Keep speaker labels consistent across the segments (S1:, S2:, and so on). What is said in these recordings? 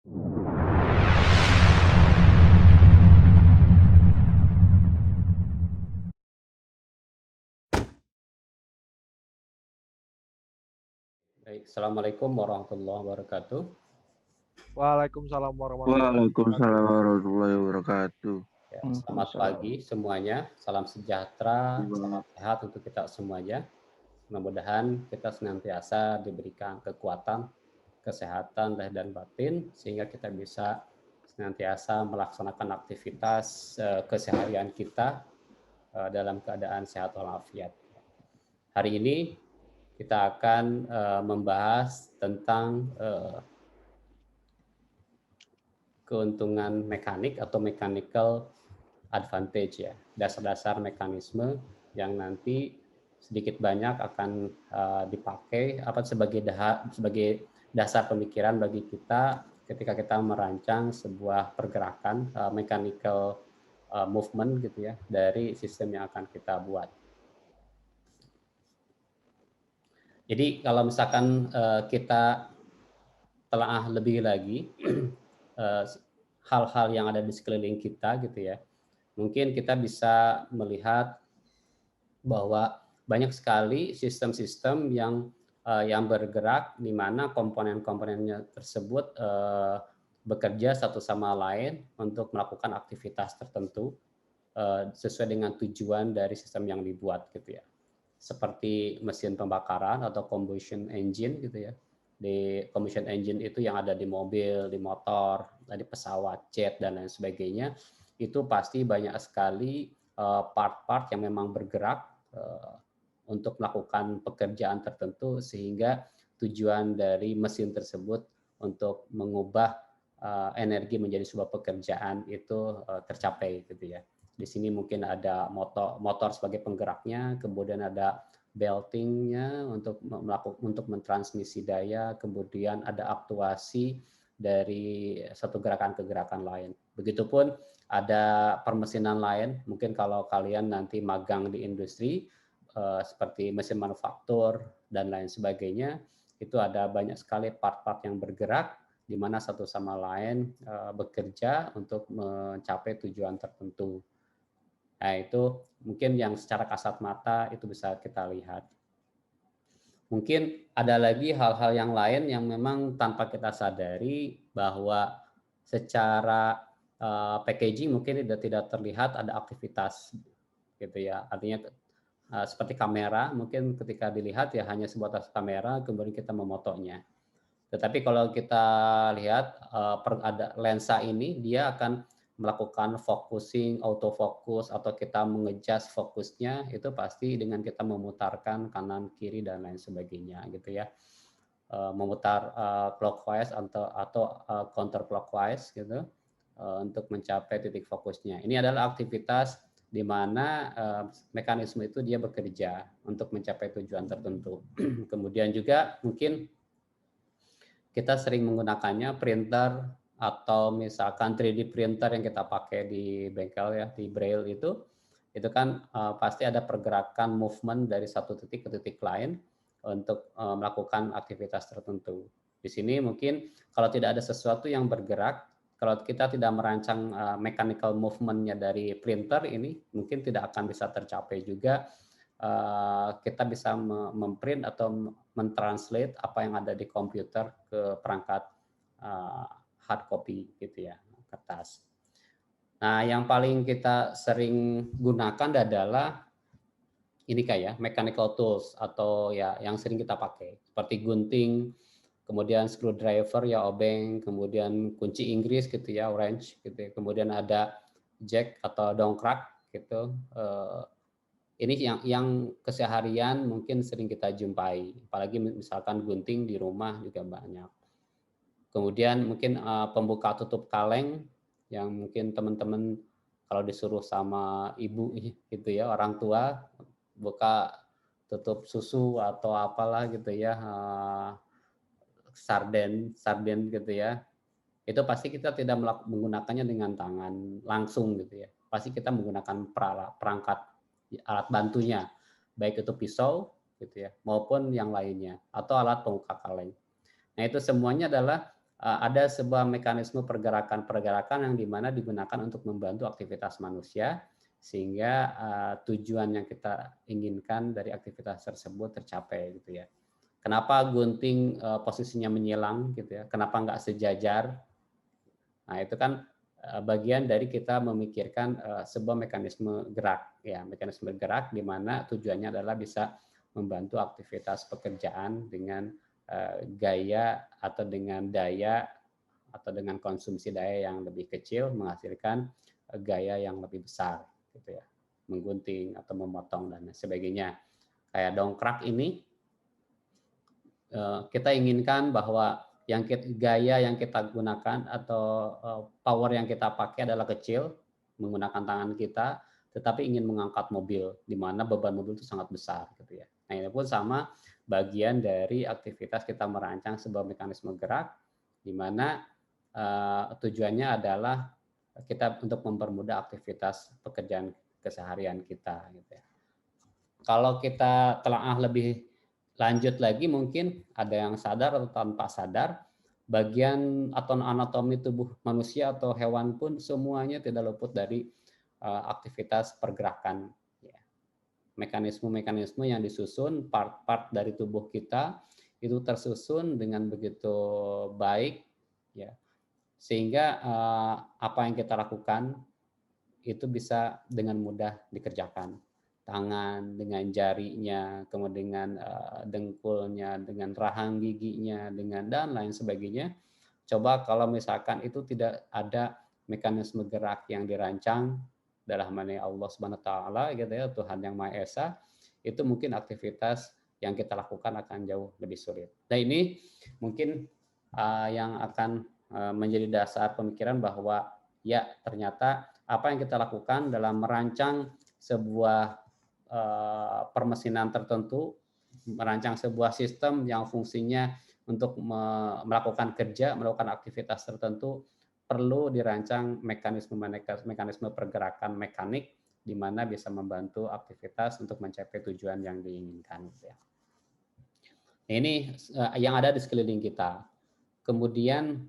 S1: Baik, Assalamualaikum warahmatullahi wabarakatuh.
S2: Waalaikumsalam warahmatullahi wabarakatuh.
S3: Waalaikumsalam warahmatullahi wabarakatuh.
S1: Ya, selamat
S2: Waalaikumsalam.
S1: pagi semuanya, salam sejahtera,
S3: Iya.
S1: salam sehat untuk kita semuanya. Mudah-mudahan kita senantiasa diberikan kekuatan, kesehatan lahir dan batin, sehingga kita bisa senantiasa melaksanakan aktivitas keseharian kita dalam keadaan sehat walafiat. Hari ini kita akan membahas tentang keuntungan mekanik atau mechanical advantage ya, dasar-dasar mekanisme yang nanti sedikit banyak akan dipakai sebagai dasar pemikiran bagi kita ketika kita merancang sebuah pergerakan mechanical movement gitu ya dari sistem yang akan kita buat. Jadi kalau misalkan kita telaah lebih lagi hal-hal yang ada di sekeliling kita gitu ya, mungkin kita bisa melihat bahwa banyak sekali sistem-sistem yang bergerak di mana komponen-komponennya tersebut bekerja satu sama lain untuk melakukan aktivitas tertentu sesuai dengan tujuan dari sistem yang dibuat gitu ya. Seperti mesin pembakaran atau combustion engine gitu ya. Di combustion engine itu yang ada di mobil, di motor, di pesawat, jet dan lain sebagainya, itu pasti banyak sekali part-part yang memang bergerak untuk melakukan pekerjaan tertentu sehingga tujuan dari mesin tersebut untuk mengubah energi menjadi sebuah pekerjaan itu tercapai gitu ya. Di sini mungkin ada motor sebagai penggeraknya, kemudian ada beltingnya untuk mentransmisi daya, kemudian ada aktuasi dari satu gerakan ke gerakan lain. Begitupun ada permesinan lain, mungkin kalau kalian nanti magang di industri seperti mesin manufaktur dan lain sebagainya, itu ada banyak sekali part-part yang bergerak di mana satu sama lain bekerja untuk mencapai tujuan tertentu. Nah, itu mungkin yang secara kasat mata itu bisa kita lihat. Mungkin ada lagi hal-hal yang lain yang memang tanpa kita sadari bahwa secara packaging mungkin tidak terlihat ada aktivitas gitu ya. Artinya seperti kamera, mungkin ketika dilihat ya hanya sebatas kamera, kemudian kita memotonya. Tetapi kalau kita lihat ada lensa ini, dia akan melakukan focusing, autofocus, atau kita mengejas fokusnya, itu pasti dengan kita memutarkan kanan, kiri, dan lain sebagainya gitu ya. Memutar clockwise atau counterclockwise gitu untuk mencapai titik fokusnya. Ini adalah aktivitas di mana mekanisme itu dia bekerja untuk mencapai tujuan tertentu. Kemudian juga mungkin kita sering menggunakannya printer atau misalkan 3D printer yang kita pakai di bengkel ya, di braille itu kan pasti ada pergerakan movement dari satu titik ke titik lain untuk melakukan aktivitas tertentu. Di sini mungkin kalau tidak ada sesuatu yang bergerak, kalau kita tidak merancang mechanical movement-nya dari printer ini, mungkin tidak akan bisa tercapai juga kita bisa memprint atau mentranslate apa yang ada di komputer ke perangkat hard copy gitu ya, kertas. Nah, yang paling kita sering gunakan adalah ini kayak mechanical tools atau ya yang sering kita pakai seperti gunting, kemudian screwdriver ya obeng, kemudian kunci Inggris gitu ya wrench gitu ya. Kemudian ada jack atau dongkrak gitu. Ini yang keseharian mungkin sering kita jumpai, apalagi misalkan gunting di rumah juga banyak. Kemudian mungkin pembuka tutup kaleng yang mungkin teman-teman kalau disuruh sama ibu gitu ya, orang tua buka tutup susu atau apalah gitu ya, sarden gitu ya. Itu pasti kita tidak menggunakannya dengan tangan langsung gitu ya. Pasti kita menggunakan perangkat alat bantunya, baik itu pisau gitu ya, maupun yang lainnya atau alat pembuka kaleng. Nah, itu semuanya adalah ada sebuah mekanisme pergerakan-pergerakan yang dimana digunakan untuk membantu aktivitas manusia sehingga tujuan yang kita inginkan dari aktivitas tersebut tercapai gitu ya. Kenapa gunting posisinya menyilang gitu ya? Kenapa nggak sejajar? Nah itu kan bagian dari kita memikirkan sebuah mekanisme gerak ya, mekanisme gerak di mana tujuannya adalah bisa membantu aktivitas pekerjaan dengan gaya atau dengan daya atau dengan konsumsi daya yang lebih kecil menghasilkan gaya yang lebih besar gitu ya, menggunting atau memotong dan sebagainya. Kayak dongkrak ini kita inginkan bahwa gaya yang kita gunakan atau power yang kita pakai adalah kecil menggunakan tangan kita, tetapi ingin mengangkat mobil di mana beban mobil itu sangat besar gitu ya. Nah ini pun sama bagian dari aktivitas kita merancang sebuah mekanisme gerak di mana tujuannya adalah kita untuk mempermudah aktivitas pekerjaan keseharian kita gitu ya. Kalau kita telaah lebih lanjut lagi mungkin ada yang sadar atau tanpa sadar bagian atau anatomi tubuh manusia atau hewan pun semuanya tidak luput dari aktivitas pergerakan. Mekanisme-mekanisme yang disusun, part-part dari tubuh kita itu tersusun dengan begitu baik, ya, sehingga apa yang kita lakukan itu bisa dengan mudah dikerjakan. Tangan dengan jarinya, kemudian dengan dengkulnya, dengan rahang giginya, dengan dan lain sebagainya. Coba kalau misalkan itu tidak ada mekanisme gerak yang dirancang dalam nama Allah Subhanahu wa taala gitu ya, Tuhan yang Maha Esa, itu mungkin aktivitas yang kita lakukan akan jauh lebih sulit. Nah, ini mungkin yang akan menjadi dasar pemikiran bahwa ya ternyata apa yang kita lakukan dalam merancang sebuah permesinan tertentu, merancang sebuah sistem yang fungsinya untuk melakukan kerja, melakukan aktivitas tertentu, perlu dirancang mekanisme pergerakan mekanik di mana bisa membantu aktivitas untuk mencapai tujuan yang diinginkan. Ini yang ada di sekeliling kita. Kemudian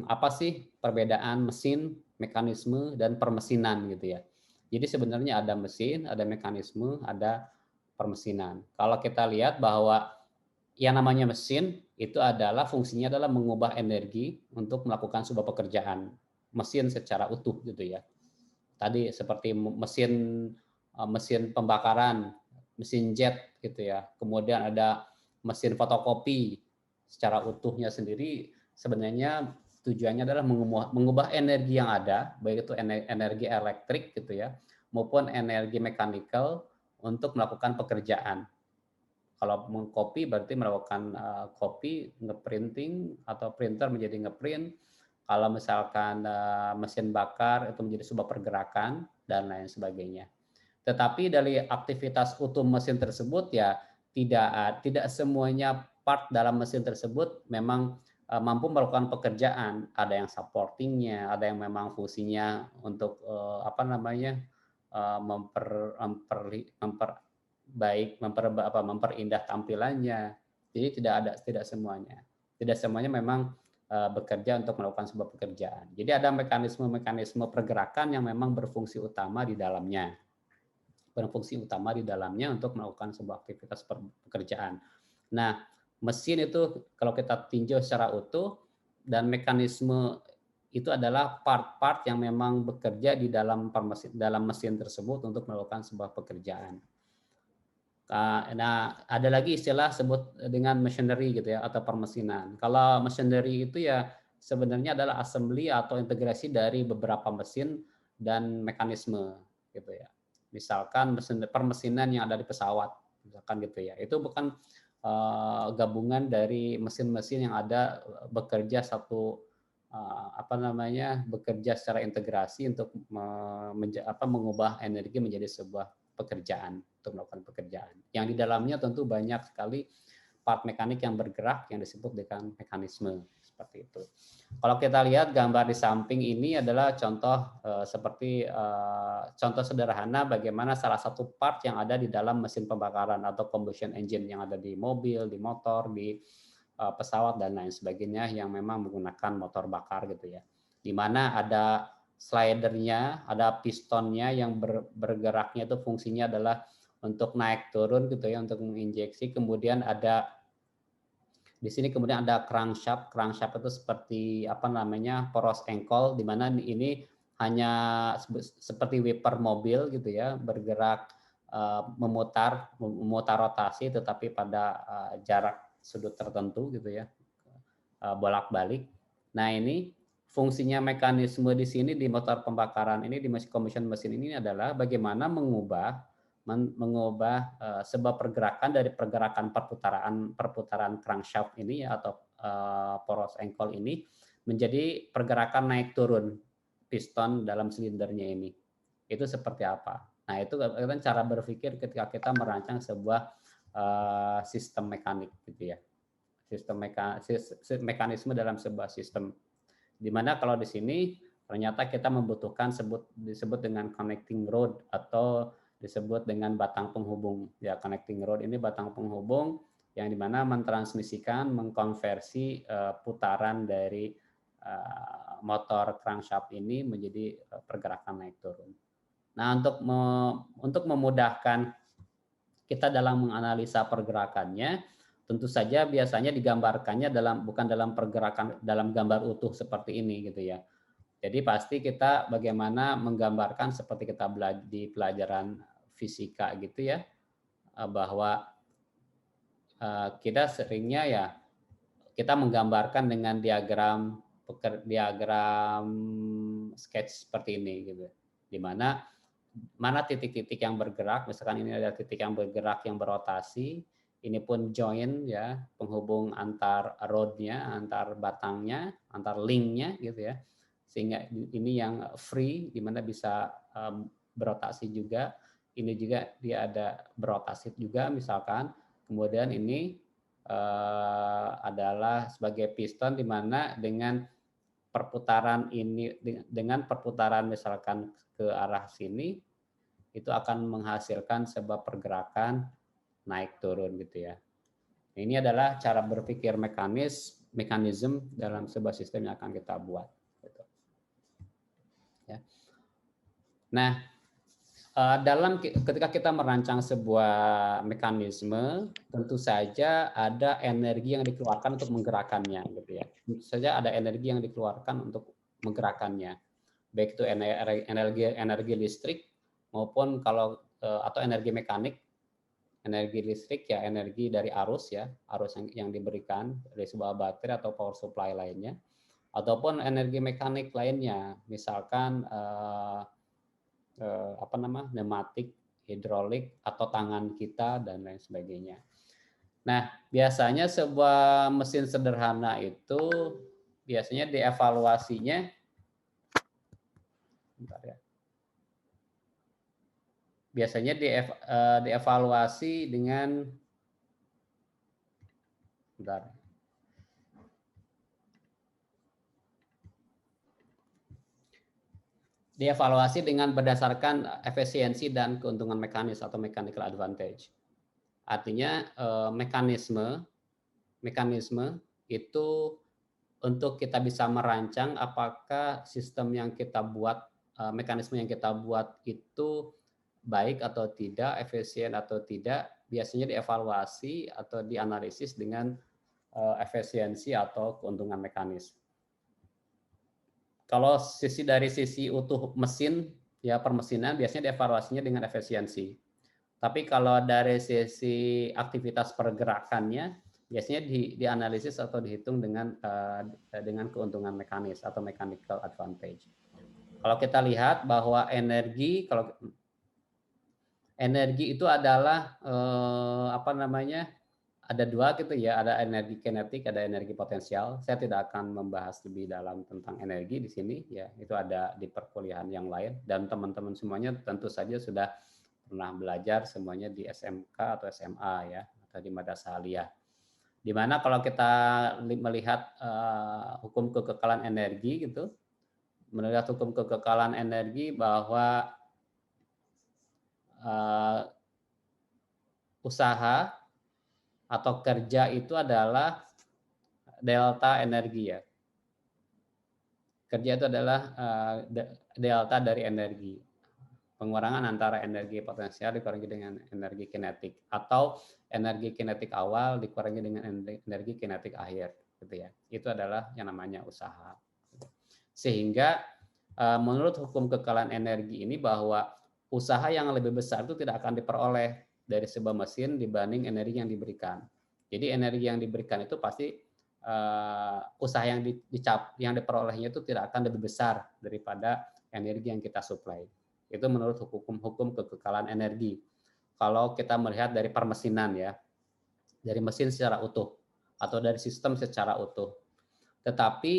S1: apa sih perbedaan mesin, mekanisme, dan permesinan gitu ya. Jadi sebenarnya ada mesin, ada mekanisme, ada permesinan. Kalau kita lihat bahwa yang namanya mesin itu adalah fungsinya adalah mengubah energi untuk melakukan sebuah pekerjaan. Mesin secara utuh gitu ya. Tadi seperti mesin pembakaran, mesin jet gitu ya. Kemudian ada mesin fotokopi secara utuhnya sendiri sebenarnya tujuannya adalah mengubah energi yang ada, baik itu energi elektrik gitu ya, maupun energi mekanikal untuk melakukan pekerjaan. Kalau mengcopy berarti melakukan copy, ngeprinting atau printer menjadi ngeprint. Kalau misalkan mesin bakar itu menjadi sebuah pergerakan dan lain sebagainya. Tetapi dari aktivitas utuh mesin tersebut ya tidak semuanya part dalam mesin tersebut memang mampu melakukan pekerjaan. Ada yang supportingnya, ada yang memang fungsinya untuk memperindah tampilannya. Jadi tidak semuanya memang bekerja untuk melakukan sebuah pekerjaan. Jadi ada mekanisme pergerakan yang memang berfungsi utama di dalamnya. Untuk melakukan sebuah aktivitas pekerjaan. Nah, mesin itu kalau kita tinjau secara utuh dan mekanisme itu adalah part-part yang memang bekerja di dalam mesin tersebut untuk melakukan sebuah pekerjaan. Nah, ada lagi istilah sebut dengan machinery gitu ya atau permesinan. Kalau machinery itu ya sebenarnya adalah assembly atau integrasi dari beberapa mesin dan mekanisme gitu ya. Misalkan permesinan yang ada di pesawat, misalkan gitu ya. Itu bukan gabungan dari mesin-mesin yang ada bekerja bekerja secara integrasi untuk mengubah energi menjadi sebuah pekerjaan, untuk melakukan pekerjaan. Yang di dalamnya tentu banyak sekali part mekanik yang bergerak yang disebut dengan mekanisme seperti itu. Kalau kita lihat gambar di samping ini adalah contoh contoh sederhana bagaimana salah satu part yang ada di dalam mesin pembakaran atau combustion engine yang ada di mobil, di motor, di pesawat dan lain sebagainya yang memang menggunakan motor bakar gitu ya. Di mana ada slidernya, ada pistonnya yang bergeraknya itu fungsinya adalah untuk naik turun gitu ya, untuk menginjeksi. Kemudian ada di sini kemudian ada crankshaft. Crankshaft itu seperti apa namanya, poros engkol, di mana ini hanya seperti wiper mobil gitu ya, bergerak memutar rotasi tetapi pada jarak sudut tertentu gitu ya, bolak-balik. Nah, ini fungsinya mekanisme di sini di motor pembakaran ini, di combustion mesin ini adalah bagaimana mengubah sebuah pergerakan dari pergerakan perputaran crankshaft ini ya, atau poros engkol ini menjadi pergerakan naik turun piston dalam silindernya ini. Itu seperti apa? Nah, itu kan cara berpikir ketika kita merancang sebuah sistem mekanik gitu ya. Mekanisme dalam sebuah sistem. Di mana kalau di sini ternyata kita membutuhkan disebut dengan connecting rod atau disebut dengan batang penghubung. Ya, connecting rod ini batang penghubung yang dimana mentransmisikan, mengkonversi putaran dari motor crankshaft ini menjadi pergerakan naik turun. Nah, untuk memudahkan kita dalam menganalisa pergerakannya, tentu saja biasanya digambarkannya bukan dalam pergerakan dalam gambar utuh seperti ini gitu ya. Jadi pasti kita bagaimana menggambarkan seperti kita belajar di pelajaran fisika gitu ya, bahwa kita seringnya ya kita menggambarkan dengan diagram sketch seperti ini gitu. Di mana titik-titik yang bergerak, misalkan ini ada titik yang bergerak yang berotasi, ini pun join ya, penghubung antar rodnya, antar batangnya, antar linknya gitu ya, sehingga ini yang free di mana bisa berotasi juga, ini juga dia ada berotasi juga misalkan, kemudian ini adalah sebagai piston di mana dengan perputaran ini, dengan perputaran misalkan ke arah sini, itu akan menghasilkan sebuah pergerakan naik turun gitu ya. Ini adalah cara berpikir mekanisme dalam sebuah sistem yang akan kita buat. Gitu. Ya. Nah, ketika kita merancang sebuah mekanisme, tentu saja ada energi yang dikeluarkan untuk menggerakkannya, gitu ya. Tentu saja ada energi yang dikeluarkan untuk menggerakkannya, baik itu energi listrik maupun atau energi mekanik. Energi listrik ya energi dari arus ya, arus yang diberikan dari sebuah baterai atau power supply lainnya, ataupun energi mekanik lainnya, misalkan pneumatik, hidrolik atau tangan kita dan lain sebagainya. Nah, biasanya sebuah mesin sederhana itu biasanya dievaluasinya, bentar ya. Biasanya dievaluasi dengan dievaluasi dengan berdasarkan efisiensi dan keuntungan mekanis atau mechanical advantage. Artinya mekanisme itu untuk kita bisa merancang apakah sistem yang kita buat, mekanisme yang kita buat itu baik atau tidak, efisien atau tidak, biasanya dievaluasi atau dianalisis dengan efisiensi atau keuntungan mekanis. Kalau dari sisi utuh mesin, ya permesinan biasanya dievaluasinya dengan efisiensi. Tapi kalau dari sisi aktivitas pergerakannya, biasanya dianalisis atau dihitung dengan keuntungan mekanis atau mechanical advantage. Kalau kita lihat bahwa energi itu adalah ada dua gitu ya, ada energi kinetik, ada energi potensial. Saya tidak akan membahas lebih dalam tentang energi di sini ya, itu ada di perkuliahan yang lain, dan teman-teman semuanya tentu saja sudah pernah belajar semuanya di SMK atau SMA ya, atau di madrasah aliyah. Di mana kalau kita melihat hukum kekekalan energi gitu, melihat hukum kekekalan energi bahwa usaha atau kerja itu adalah delta energi ya. Kerja itu adalah delta dari energi. Pengurangan antara energi potensial dikurangi dengan energi kinetik, atau energi kinetik awal dikurangi dengan energi kinetik akhir, gitu ya. Itu adalah yang namanya usaha. Sehingga menurut hukum kekalahan energi ini, bahwa usaha yang lebih besar itu tidak akan diperoleh dari sebuah mesin dibanding energi yang diberikan. Jadi energi yang diberikan itu pasti usaha yang diperolehnya itu tidak akan lebih besar daripada energi yang kita suplai. Itu menurut hukum kekekalan energi. Kalau kita melihat dari permesinan ya, dari mesin secara utuh atau dari sistem secara utuh. Tetapi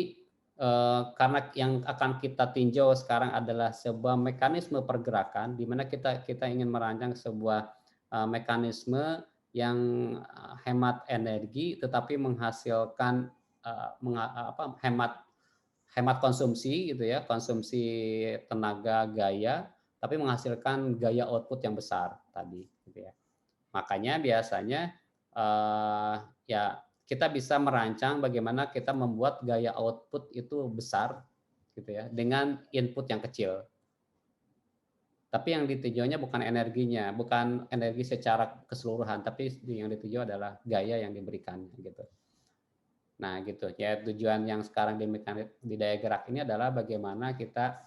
S1: karena yang akan kita tinjau sekarang adalah sebuah mekanisme pergerakan, di mana kita ingin merancang sebuah mekanisme yang hemat energi, tetapi menghasilkan hemat konsumsi gitu ya, konsumsi tenaga gaya, tapi menghasilkan gaya output yang besar tadi, gitu ya. Makanya biasanya ya kita bisa merancang bagaimana kita membuat gaya output itu besar, gitu ya, dengan input yang kecil. Tapi yang ditujuannya bukan energinya, bukan energi secara keseluruhan, tapi yang dituju adalah gaya yang diberikan, gitu. Nah, gitu ya, tujuan yang sekarang di daya gerak ini adalah bagaimana kita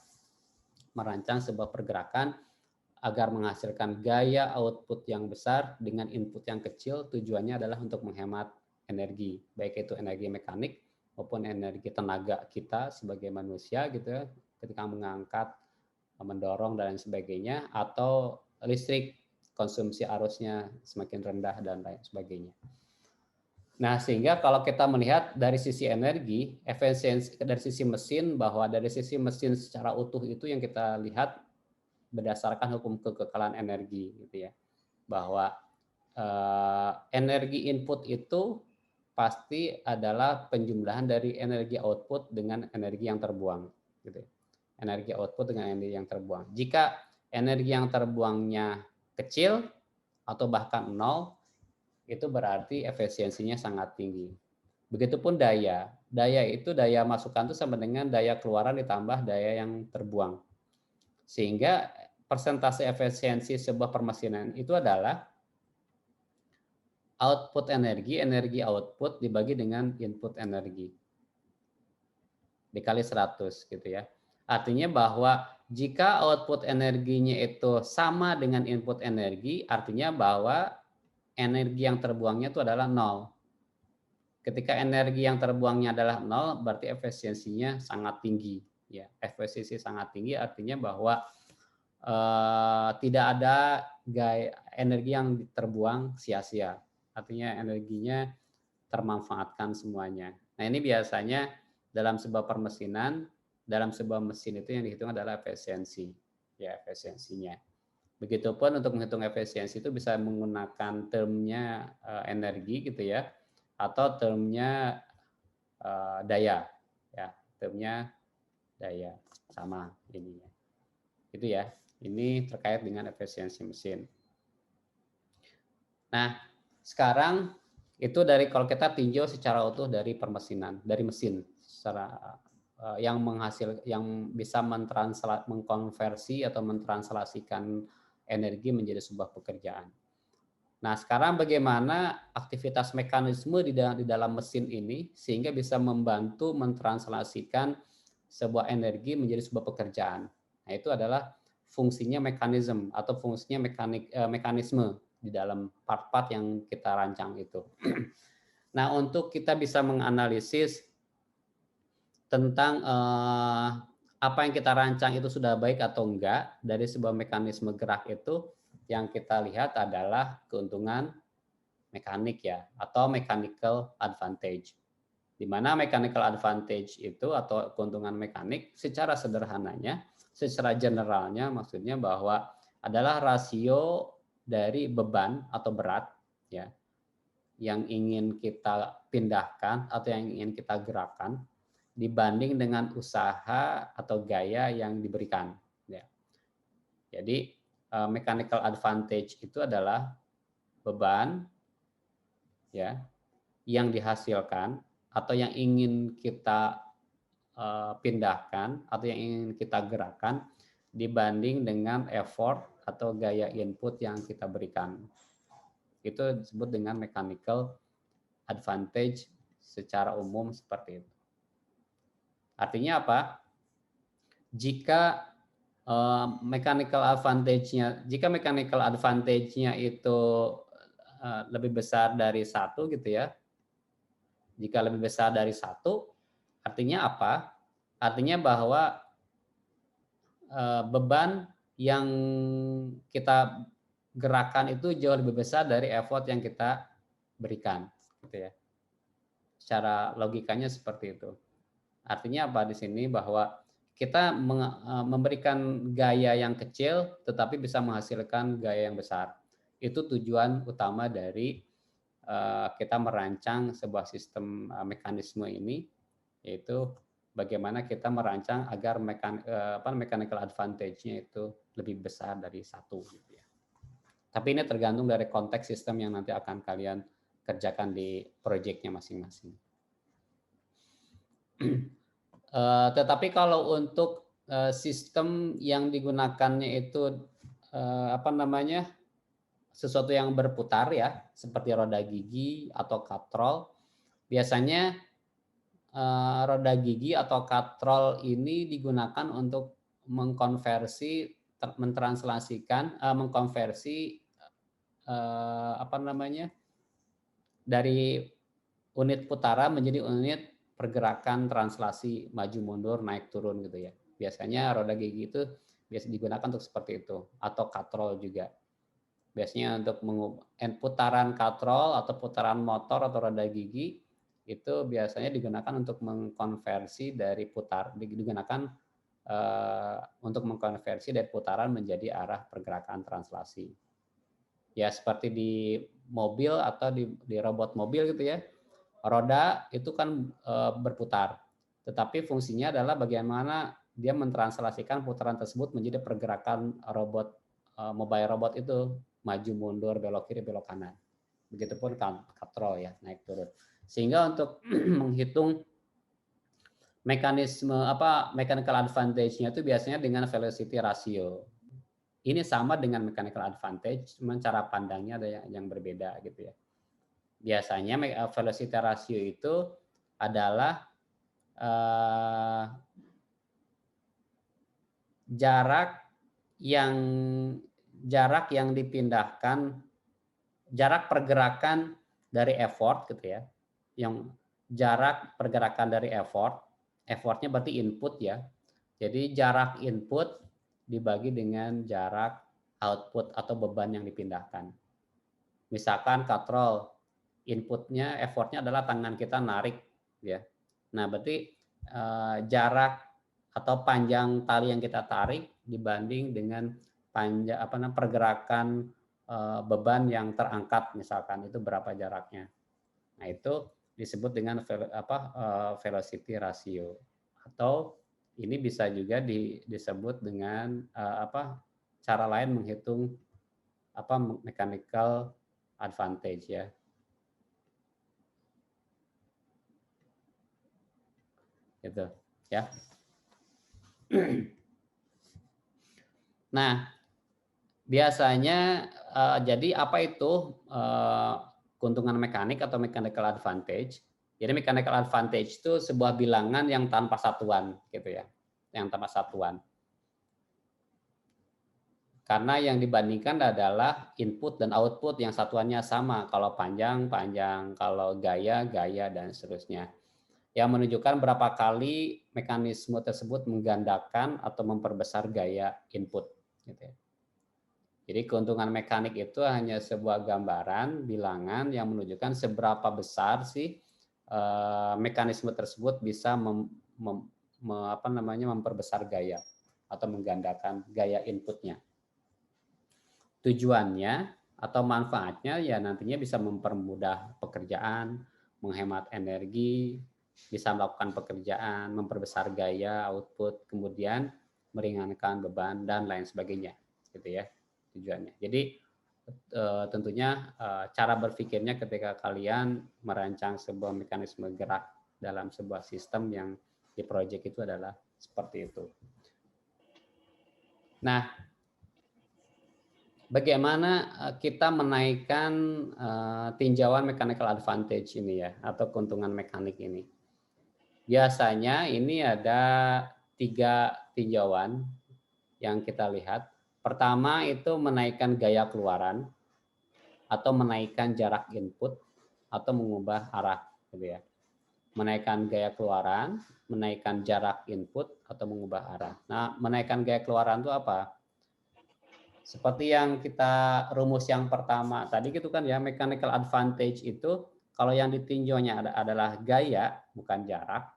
S1: merancang sebuah pergerakan agar menghasilkan gaya output yang besar dengan input yang kecil. Tujuannya adalah untuk menghemat energi, baik itu energi mekanik maupun energi tenaga kita sebagai manusia, gitu ya, ketika mengangkat, mendorong dan sebagainya, atau listrik, konsumsi arusnya semakin rendah dan lain sebagainya. Nah, sehingga kalau kita melihat dari sisi energi, efisiensi dari sisi mesin, bahwa dari sisi mesin secara utuh itu yang kita lihat berdasarkan hukum kekekalan energi, gitu ya, bahwa energi input itu pasti adalah penjumlahan dari energi output dengan energi yang terbuang, gitu ya. Energi output dengan energi yang terbuang. Jika energi yang terbuangnya kecil atau bahkan nol, itu berarti efisiensinya sangat tinggi. Begitupun daya. Daya itu, daya masukan itu sama dengan daya keluaran ditambah daya yang terbuang. Sehingga persentase efisiensi sebuah permesinan itu adalah output energi output dibagi dengan input energi. Dikali 100 gitu ya. Artinya bahwa jika output energinya itu sama dengan input energi, artinya bahwa energi yang terbuangnya itu adalah nol. Ketika energi yang terbuangnya adalah nol, berarti efisiensinya sangat tinggi. Ya, efisiensi sangat tinggi artinya bahwa tidak ada energi yang terbuang sia-sia. Artinya energinya termanfaatkan semuanya. Nah, ini biasanya dalam sebuah permesinan, dalam sebuah mesin itu yang dihitung adalah efisiensi. Ya, efisiensinya. Begitupun untuk menghitung efisiensi itu bisa menggunakan termnya energi, gitu ya, atau termnya daya, ya, termnya daya sama ininya. Itu ya, ini terkait dengan efisiensi mesin. Nah, sekarang itu dari, kalau kita tinjau secara utuh dari permesinan, dari mesin secara yang bisa mengkonversi atau mentranslasikan energi menjadi sebuah pekerjaan. Nah, sekarang bagaimana aktivitas mekanisme di dalam mesin ini sehingga bisa membantu mentranslasikan sebuah energi menjadi sebuah pekerjaan. Nah, itu adalah fungsinya mekanisme atau fungsinya mekanisme di dalam part-part yang kita rancang itu. Nah, untuk kita bisa menganalisis tentang apa yang kita rancang itu sudah baik atau enggak dari sebuah mekanisme gerak itu, yang kita lihat adalah keuntungan mekanik ya, atau mechanical advantage. Di mana mechanical advantage itu atau keuntungan mekanik secara sederhananya, secara generalnya maksudnya bahwa adalah rasio dari beban atau berat ya yang ingin kita pindahkan atau yang ingin kita gerakkan dibanding dengan usaha atau gaya yang diberikan. Ya. Jadi mechanical advantage itu adalah beban ya yang dihasilkan atau yang ingin kita pindahkan atau yang ingin kita gerakkan dibanding dengan effort atau gaya input yang kita berikan. Itu disebut dengan mechanical advantage secara umum seperti itu. Artinya apa? Jika mechanical advantage-nya itu lebih besar dari satu gitu ya. Jika lebih besar dari satu, artinya apa? Artinya bahwa beban yang kita gerakan itu jauh lebih besar dari effort yang kita berikan, gitu ya. Secara logikanya seperti itu. Artinya apa di sini? Bahwa kita memberikan gaya yang kecil tetapi bisa menghasilkan gaya yang besar. Itu tujuan utama dari kita merancang sebuah sistem mekanisme ini, yaitu bagaimana kita merancang agar mechanical advantage-nya itu lebih besar dari satu. Gitu ya. Tapi ini tergantung dari konteks sistem yang nanti akan kalian kerjakan di proyeknya masing-masing. Tetapi kalau untuk sistem yang digunakannya itu sesuatu yang berputar ya, seperti roda gigi atau katrol, biasanya roda gigi atau katrol ini digunakan untuk mengkonversi, mengkonversi dari unit putaran menjadi unit pergerakan translasi maju mundur naik turun gitu ya. Biasanya roda gigi itu biasa digunakan untuk seperti itu, atau katrol juga. Biasanya untuk putaran katrol atau putaran motor atau roda gigi itu biasanya digunakan untuk mengkonversi dari untuk mengkonversi dari putaran menjadi arah pergerakan translasi. Ya seperti di mobil atau di robot mobil gitu ya. Roda itu kan berputar, tetapi fungsinya adalah bagaimana dia mentranslasikan putaran tersebut menjadi pergerakan mobile robot itu, maju mundur, belok kiri, belok kanan. Begitupun katrol ya, naik turun. Sehingga untuk menghitung mekanisme mechanical advantage-nya itu biasanya dengan velocity ratio. Ini sama dengan mechanical advantage, cuma cara pandangnya ada yang berbeda gitu ya. Biasanya velocity ratio itu adalah jarak yang dipindahkan, jarak pergerakan dari effort gitu ya. Yang jarak pergerakan dari effortnya berarti input ya. Jadi jarak input dibagi dengan jarak output atau beban yang dipindahkan. Misalkan katrol, inputnya, effortnya adalah tangan kita narik ya. Nah, berarti jarak atau panjang tali yang kita tarik dibanding dengan pergerakan beban yang terangkat misalkan, itu berapa jaraknya. Nah, itu disebut dengan velocity ratio, atau ini bisa juga disebut dengan cara lain menghitung mechanical advantage ya. Gitu ya. Nah, biasanya jadi apa itu keuntungan mekanik atau mechanical advantage? Jadi mechanical advantage itu sebuah bilangan yang tanpa satuan gitu ya. Yang tanpa satuan. Karena yang dibandingkan adalah input dan output yang satuannya sama. Kalau panjang, kalau gaya, dan seterusnya. Yang menunjukkan berapa kali mekanisme tersebut menggandakan atau memperbesar gaya input. Gitu ya. Jadi keuntungan mekanik itu hanya sebuah gambaran, bilangan yang menunjukkan seberapa besar sih mekanisme tersebut bisa memperbesar gaya atau menggandakan gaya inputnya. Tujuannya atau manfaatnya ya nantinya bisa mempermudah pekerjaan, menghemat energi, bisa melakukan pekerjaan, memperbesar gaya, output, kemudian meringankan beban dan lain sebagainya, gitu ya tujuannya. Jadi tentunya cara berpikirnya ketika kalian merancang sebuah mekanisme gerak dalam sebuah sistem yang di project itu adalah seperti itu. Nah, bagaimana kita menaikkan tinjauan mechanical advantage ini ya, atau keuntungan mekanik ini? Biasanya ini ada 3 tinjauan yang kita lihat. Pertama itu menaikkan gaya keluaran, atau menaikkan jarak input, atau mengubah arah, gitu ya. Menaikkan gaya keluaran, menaikkan jarak input, atau mengubah arah. Nah, menaikkan gaya keluaran itu apa? Seperti yang kita rumus yang pertama tadi gitu kan ya, mechanical advantage itu kalau yang ditinjaunya adalah gaya, bukan jarak.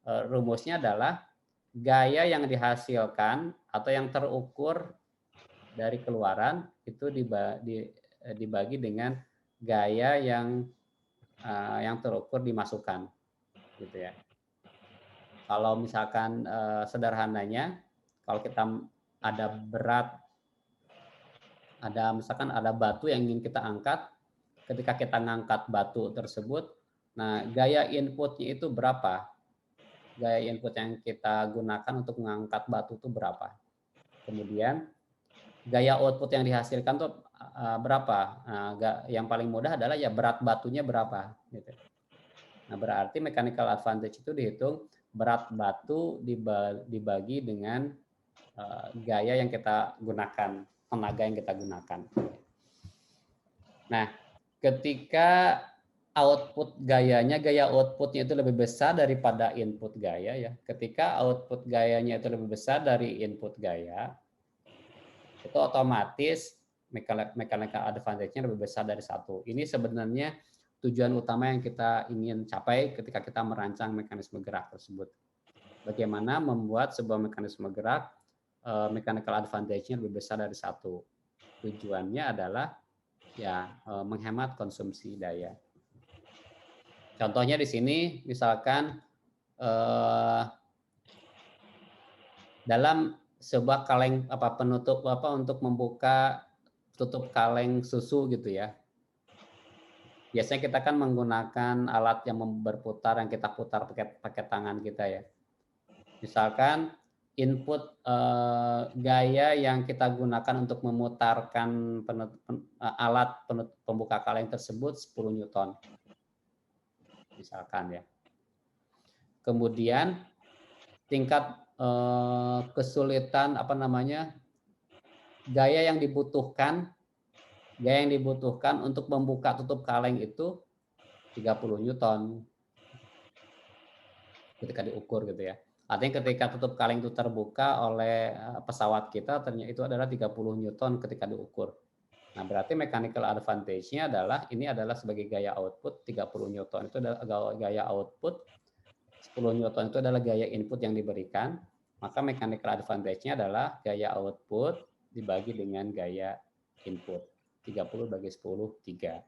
S1: Rumusnya adalah gaya yang dihasilkan atau yang terukur dari keluaran itu dibagi dengan gaya yang terukur dimasukkan, gitu ya. Kalau misalkan sederhananya, kalau kita ada berat, misalkan ada batu yang ingin kita angkat, ketika kita ngangkat batu tersebut, nah gaya inputnya itu berapa? Gaya input yang kita gunakan untuk mengangkat batu itu berapa? Kemudian gaya output yang dihasilkan tuh berapa? Nah, yang paling mudah adalah ya berat batunya berapa, gitu. Nah, berarti mechanical advantage itu dihitung berat batu dibagi dengan gaya yang kita gunakan, tenaga yang kita gunakan. Nah, ketika gaya outputnya itu lebih besar daripada input gaya ya. Ketika output gayanya itu lebih besar dari input gaya, itu otomatis mechanical advantage-nya lebih besar dari 1. Ini sebenarnya tujuan utama yang kita ingin capai ketika kita merancang mekanisme gerak tersebut. Bagaimana membuat sebuah mekanisme gerak mechanical advantage-nya lebih besar dari 1. Tujuannya adalah ya menghemat konsumsi daya. Contohnya di sini misalkan dalam sebuah kaleng penutup untuk membuka tutup kaleng susu gitu ya. Biasanya kita kan menggunakan alat yang berputar yang kita putar pakai tangan kita ya. Misalkan input gaya yang kita gunakan untuk memutarkan alat pembuka kaleng tersebut 10 Newton. Misalkan ya. Kemudian tingkat kesulitan gaya yang dibutuhkan untuk membuka tutup kaleng itu 30 Newton ketika diukur gitu ya. Artinya ketika tutup kaleng itu terbuka oleh pesawat kita ternyata itu adalah 30 Newton ketika diukur. Nah, berarti mechanical advantage-nya ini adalah sebagai gaya output 30 Newton itu adalah gaya output, 10 Newton itu adalah gaya input yang diberikan, maka mechanical advantage-nya adalah gaya output dibagi dengan gaya input. 30 bagi 10, 3.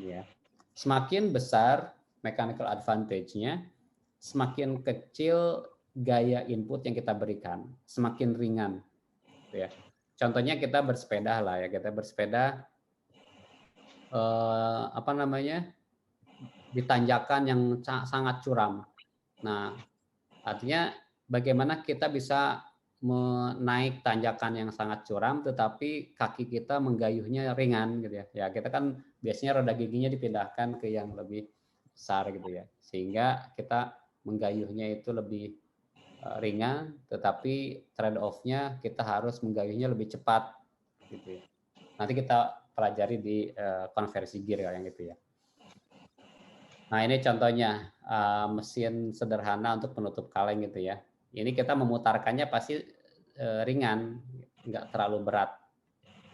S1: Ya. Semakin besar mechanical advantage-nya, semakin kecil gaya input yang kita berikan, semakin ringan. Ya. Contohnya kita bersepeda lah ya, kita bersepeda di tanjakan yang sangat curam. Nah, artinya bagaimana kita bisa menaik tanjakan yang sangat curam tetapi kaki kita menggayuhnya ringan gitu ya. Ya, kita kan biasanya roda giginya dipindahkan ke yang lebih besar gitu ya. Sehingga kita menggayuhnya itu lebih ringan, tetapi trade off-nya kita harus menggayuhnya lebih cepat gitu ya. Nanti kita pelajari di konversi gear yang itu ya. Nah, ini contohnya mesin sederhana untuk penutup kaleng gitu ya. Ini kita memutarkannya pasti ringan, nggak terlalu berat.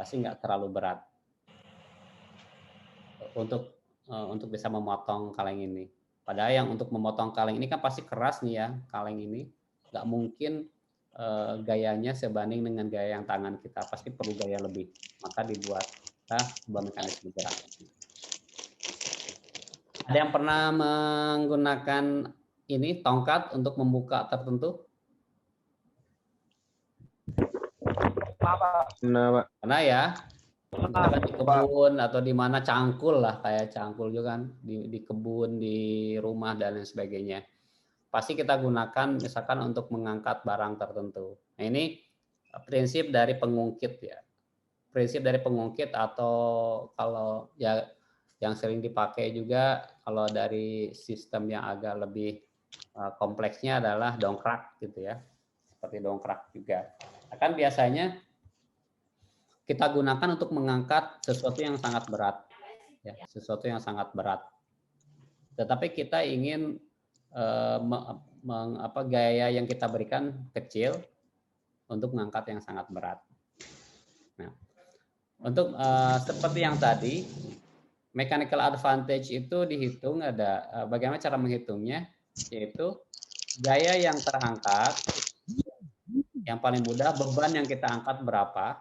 S1: Pasti nggak terlalu berat untuk bisa memotong kaleng ini. Padahal yang untuk memotong kaleng ini kan pasti keras nih ya, kaleng ini. Nggak mungkin gayanya sebanding dengan gaya yang tangan kita. Pasti perlu gaya lebih. Maka dibuat sebuah mekanisme gerak. Ada yang pernah menggunakan ini tongkat untuk membuka tertentu?
S3: Nah, Pak.
S1: Pernah ya. misalkan di kebun atau di mana cangkul lah, kayak cangkul juga kan, di kebun, di rumah dan lain sebagainya. Pasti kita gunakan misalkan untuk mengangkat barang tertentu. Nah, ini prinsip dari pengungkit ya. Prinsip dari pengungkit, atau kalau ya yang sering dipakai juga kalau dari sistem yang agak lebih kompleksnya adalah dongkrak gitu ya. Seperti dongkrak juga. Akan biasanya kita gunakan untuk mengangkat sesuatu yang sangat berat, ya, sesuatu yang sangat berat. Tetapi kita ingin gaya yang kita berikan kecil untuk mengangkat yang sangat berat. Nah, untuk seperti yang tadi, mechanical advantage itu dihitung ada bagaimana cara menghitungnya, yaitu gaya yang terangkat, yang paling mudah beban yang kita angkat berapa,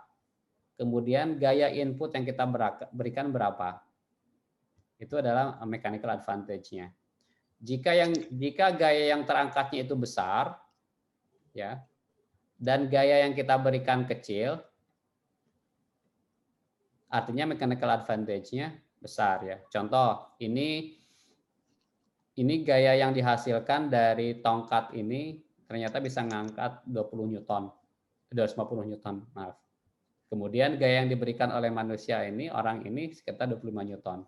S1: kemudian gaya input yang kita berikan berapa. Itu adalah mechanical advantage-nya. Jika gaya yang terangkatnya itu besar, ya, dan gaya yang kita berikan kecil, artinya mechanical advantage-nya besar ya. Contoh, ini gaya yang dihasilkan dari tongkat ini ternyata bisa ngangkat 20 Newton, 250 Newton, maaf. Kemudian gaya yang diberikan oleh manusia ini, orang ini sekitar 25 Newton.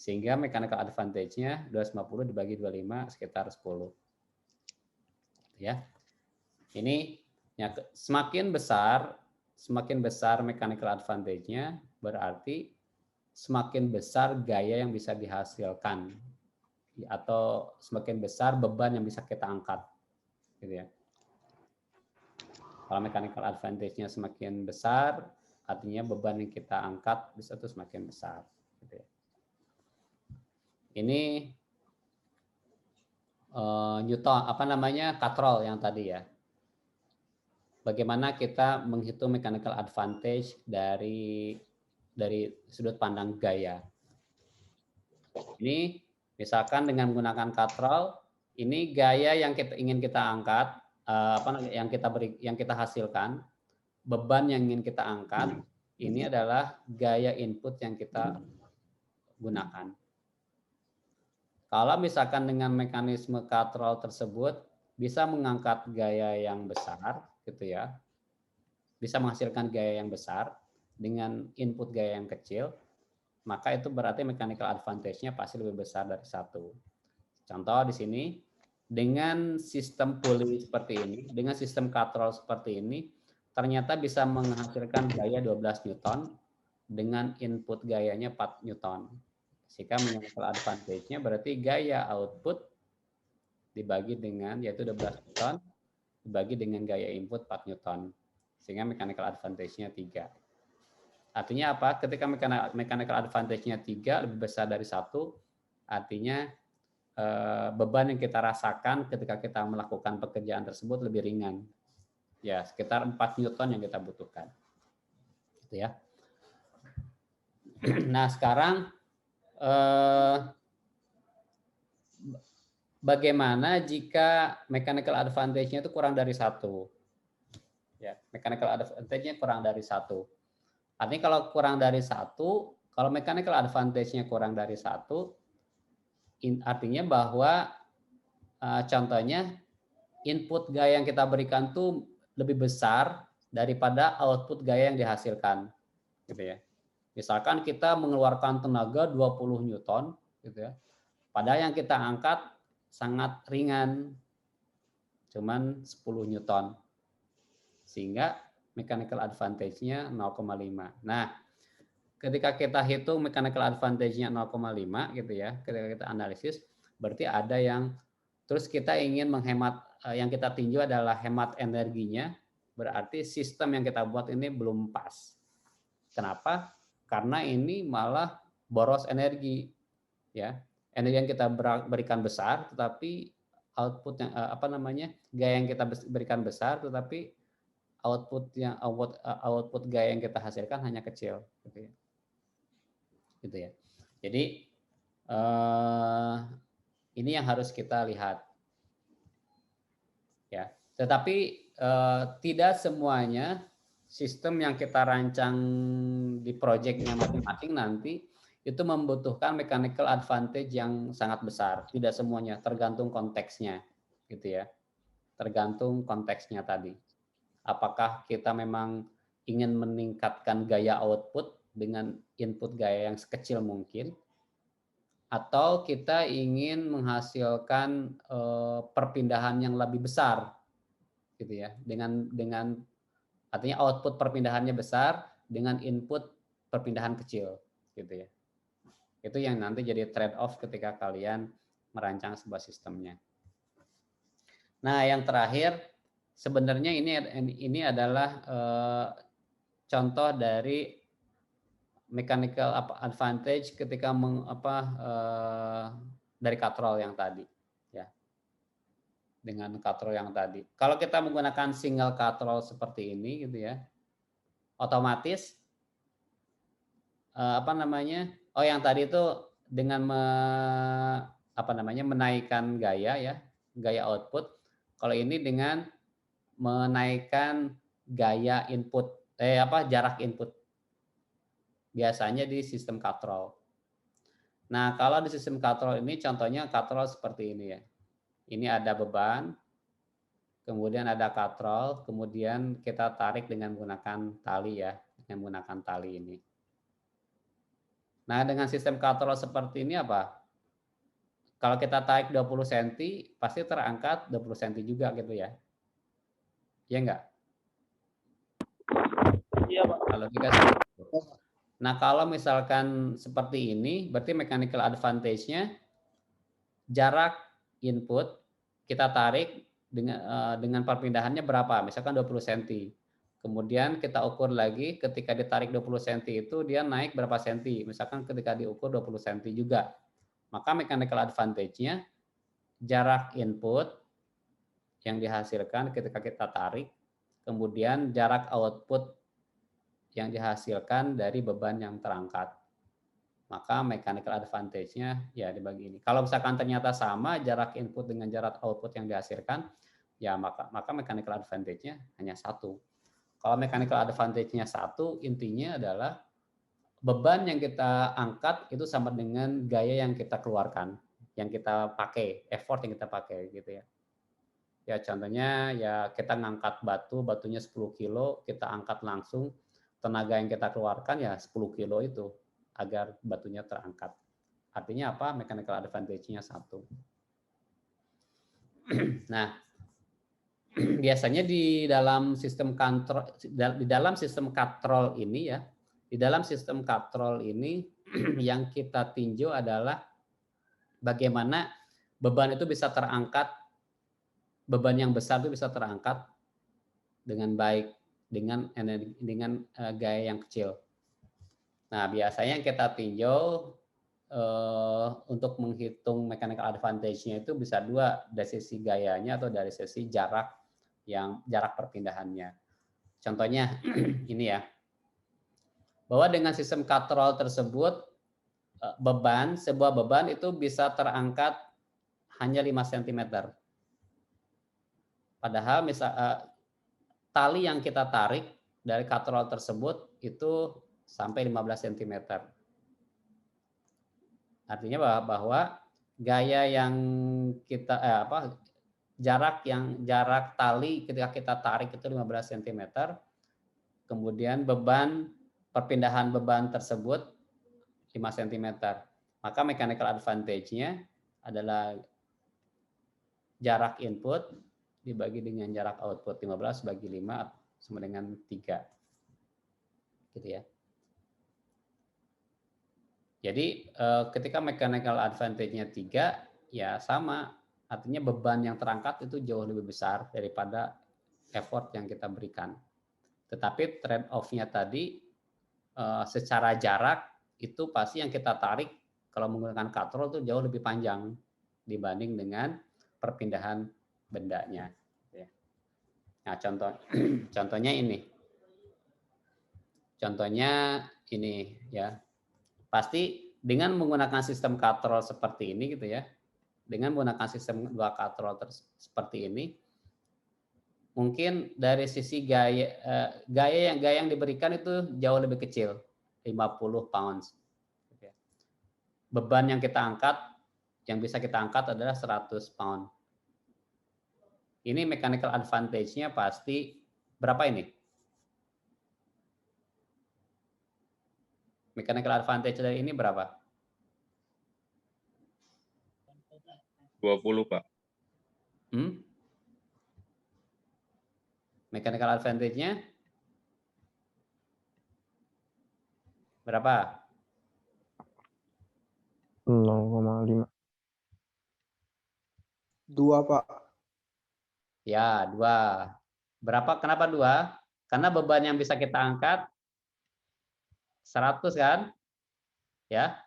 S1: Sehingga mechanical advantage-nya 250 dibagi 25 sekitar 10. Ya. Ini ya, semakin besar mechanical advantage-nya, berarti semakin besar gaya yang bisa dihasilkan, atau semakin besar beban yang bisa kita angkat. Gitu ya. Kalau mechanical advantage-nya semakin besar, artinya beban yang kita angkat bisa tuh semakin besar. Gitu ya. Ini Newton, katrol yang tadi ya. Bagaimana kita menghitung mechanical advantage dari sudut pandang gaya. Ini misalkan dengan menggunakan katrol, ini gaya yang ingin kita angkat, yang kita hasilkan, beban yang ingin kita angkat, ini adalah gaya input yang kita gunakan. Kalau misalkan dengan mekanisme katrol tersebut bisa mengangkat gaya yang besar, gitu ya, bisa menghasilkan gaya yang besar dengan input gaya yang kecil, maka itu berarti mechanical advantage-nya pasti lebih besar dari 1. Contoh di sini, dengan sistem pulley seperti ini, dengan sistem katrol seperti ini, ternyata bisa menghasilkan gaya 12 Newton dengan input gayanya 4 Newton. Sehingga mechanical advantage-nya berarti gaya output dibagi dengan, yaitu 12 Newton, dibagi dengan gaya input 4 Newton. Sehingga mechanical advantage-nya 3. Artinya apa? Ketika mechanical advantage-nya 3 lebih besar dari 1, artinya beban yang kita rasakan ketika kita melakukan pekerjaan tersebut lebih ringan. Ya, sekitar 4 Newton yang kita butuhkan. Gitu ya. Nah, sekarang bagaimana jika mechanical advantage-nya itu kurang dari 1? Ya, mechanical advantage-nya kurang dari 1. Artinya kalau kurang dari 1, kalau mechanical advantage-nya kurang dari 1, artinya bahwa contohnya input gaya yang kita berikan tuh lebih besar daripada output gaya yang dihasilkan. Gitu ya. Misalkan kita mengeluarkan tenaga 20 Newton, gitu ya. Padahal yang kita angkat sangat ringan, cuman 10 Newton. Sehingga mechanical advantage-nya 0,5. Nah, ketika kita hitung mechanical advantage-nya 0,5 gitu ya, ketika kita analisis, berarti ada yang terus kita ingin menghemat, yang kita tinjau adalah hemat energinya, berarti sistem yang kita buat ini belum pas. Kenapa? Karena ini malah boros energi, ya. Energi yang kita berikan besar, tetapi output yang gaya yang kita berikan besar, tetapi output gaya yang kita hasilkan hanya kecil, gitu ya. Gitu ya. Jadi ini yang harus kita lihat, ya. Tetapi tidak semuanya sistem yang kita rancang di proyeknya masing-masing nanti itu membutuhkan mechanical advantage yang sangat besar. Tidak semuanya, tergantung konteksnya, gitu ya. Tergantung konteksnya tadi. Apakah kita memang ingin meningkatkan gaya output dengan input gaya yang sekecil mungkin, atau kita ingin menghasilkan perpindahan yang lebih besar, gitu ya, dengan artinya output perpindahannya besar dengan input perpindahan kecil, gitu ya. Itu yang nanti jadi trade off ketika kalian merancang sebuah sistemnya. Nah, yang terakhir sebenarnya ini adalah contoh dari mechanical advantage ketika dari katrol yang tadi, ya. Dengan katrol yang tadi. Kalau kita menggunakan single katrol seperti ini, gitu ya, otomatis yang tadi itu dengan menaikkan gaya ya, gaya output. Kalau ini dengan menaikkan gaya input, jarak input. Biasanya di sistem katrol. Nah, kalau di sistem katrol ini contohnya katrol seperti ini ya. Ini ada beban, kemudian ada katrol, kemudian kita tarik dengan menggunakan tali ya, dengan menggunakan tali ini. Nah, dengan sistem katrol seperti ini apa? Kalau kita tarik 20 cm, pasti terangkat 20 cm juga gitu ya. Iya enggak?
S2: Iya, Pak.
S1: Kalau dikasih. Nah, kalau misalkan seperti ini, berarti mechanical advantage-nya jarak input kita tarik dengan perpindahannya berapa? Misalkan 20 cm. Kemudian kita ukur lagi ketika ditarik 20 cm itu dia naik berapa cm. Misalkan ketika diukur 20 cm juga. Maka mechanical advantage-nya jarak input yang dihasilkan ketika kita tarik, kemudian jarak output yang dihasilkan dari beban yang terangkat. Maka mechanical advantage-nya ya dibagi ini. Kalau misalkan ternyata sama jarak input dengan jarak output yang dihasilkan, ya maka mechanical advantage-nya hanya satu. Kalau mechanical advantage-nya satu, intinya adalah beban yang kita angkat itu sama dengan gaya yang kita keluarkan, yang kita pakai, effort yang kita pakai gitu ya. Ya contohnya ya kita ngangkat batunya 10 kilo, kita angkat langsung, tenaga yang kita keluarkan ya 10 kilo itu agar batunya terangkat. Artinya apa? Mechanical advantage-nya satu. Nah, biasanya di dalam sistem katrol ini ya, di dalam sistem katrol ini yang kita tinjau adalah bagaimana beban itu bisa terangkat, beban yang besar itu bisa terangkat dengan baik dengan gaya yang kecil. Nah, biasanya yang kita tinjau untuk menghitung mechanical advantage-nya itu bisa dua, dari sisi gayanya atau dari sisi jarak perpindahannya. Contohnya ini ya, bahwa dengan sistem katrol tersebut sebuah beban itu bisa terangkat hanya 5 cm. Padahal tali yang kita tarik dari katrol tersebut itu sampai 15 cm. Artinya bahwa gaya yang kita jarak tali ketika kita tarik itu 15 cm. Kemudian perpindahan beban tersebut 5 cm. Maka mechanical advantage-nya adalah jarak input dibagi dengan jarak output, 15 bagi 5 sama dengan 3. Gitu ya. Jadi ketika mechanical advantage-nya 3, ya sama. Artinya beban yang terangkat itu jauh lebih besar daripada effort yang kita berikan. Tetapi trade off-nya tadi secara jarak itu pasti yang kita tarik kalau menggunakan katrol itu jauh lebih panjang dibanding dengan perpindahan bendanya. Nah, contohnya ini. Contohnya ini ya. Pasti dengan menggunakan sistem katrol seperti ini gitu ya. Dengan menggunakan sistem 2 katrol seperti ini, mungkin dari sisi gaya yang diberikan itu jauh lebih kecil, 50 pounds. Beban yang kita angkat, yang bisa kita angkat adalah 100 pound. Ini mechanical advantage-nya pasti berapa ini? Mechanical advantage dari ini berapa?
S4: 20, Pak.
S1: Mechanical advantage-nya berapa?
S2: 0,5.
S5: 2, Pak.
S1: Ya, 2. Berapa? Kenapa 2? Karena beban yang bisa kita angkat 100 kan? Ya.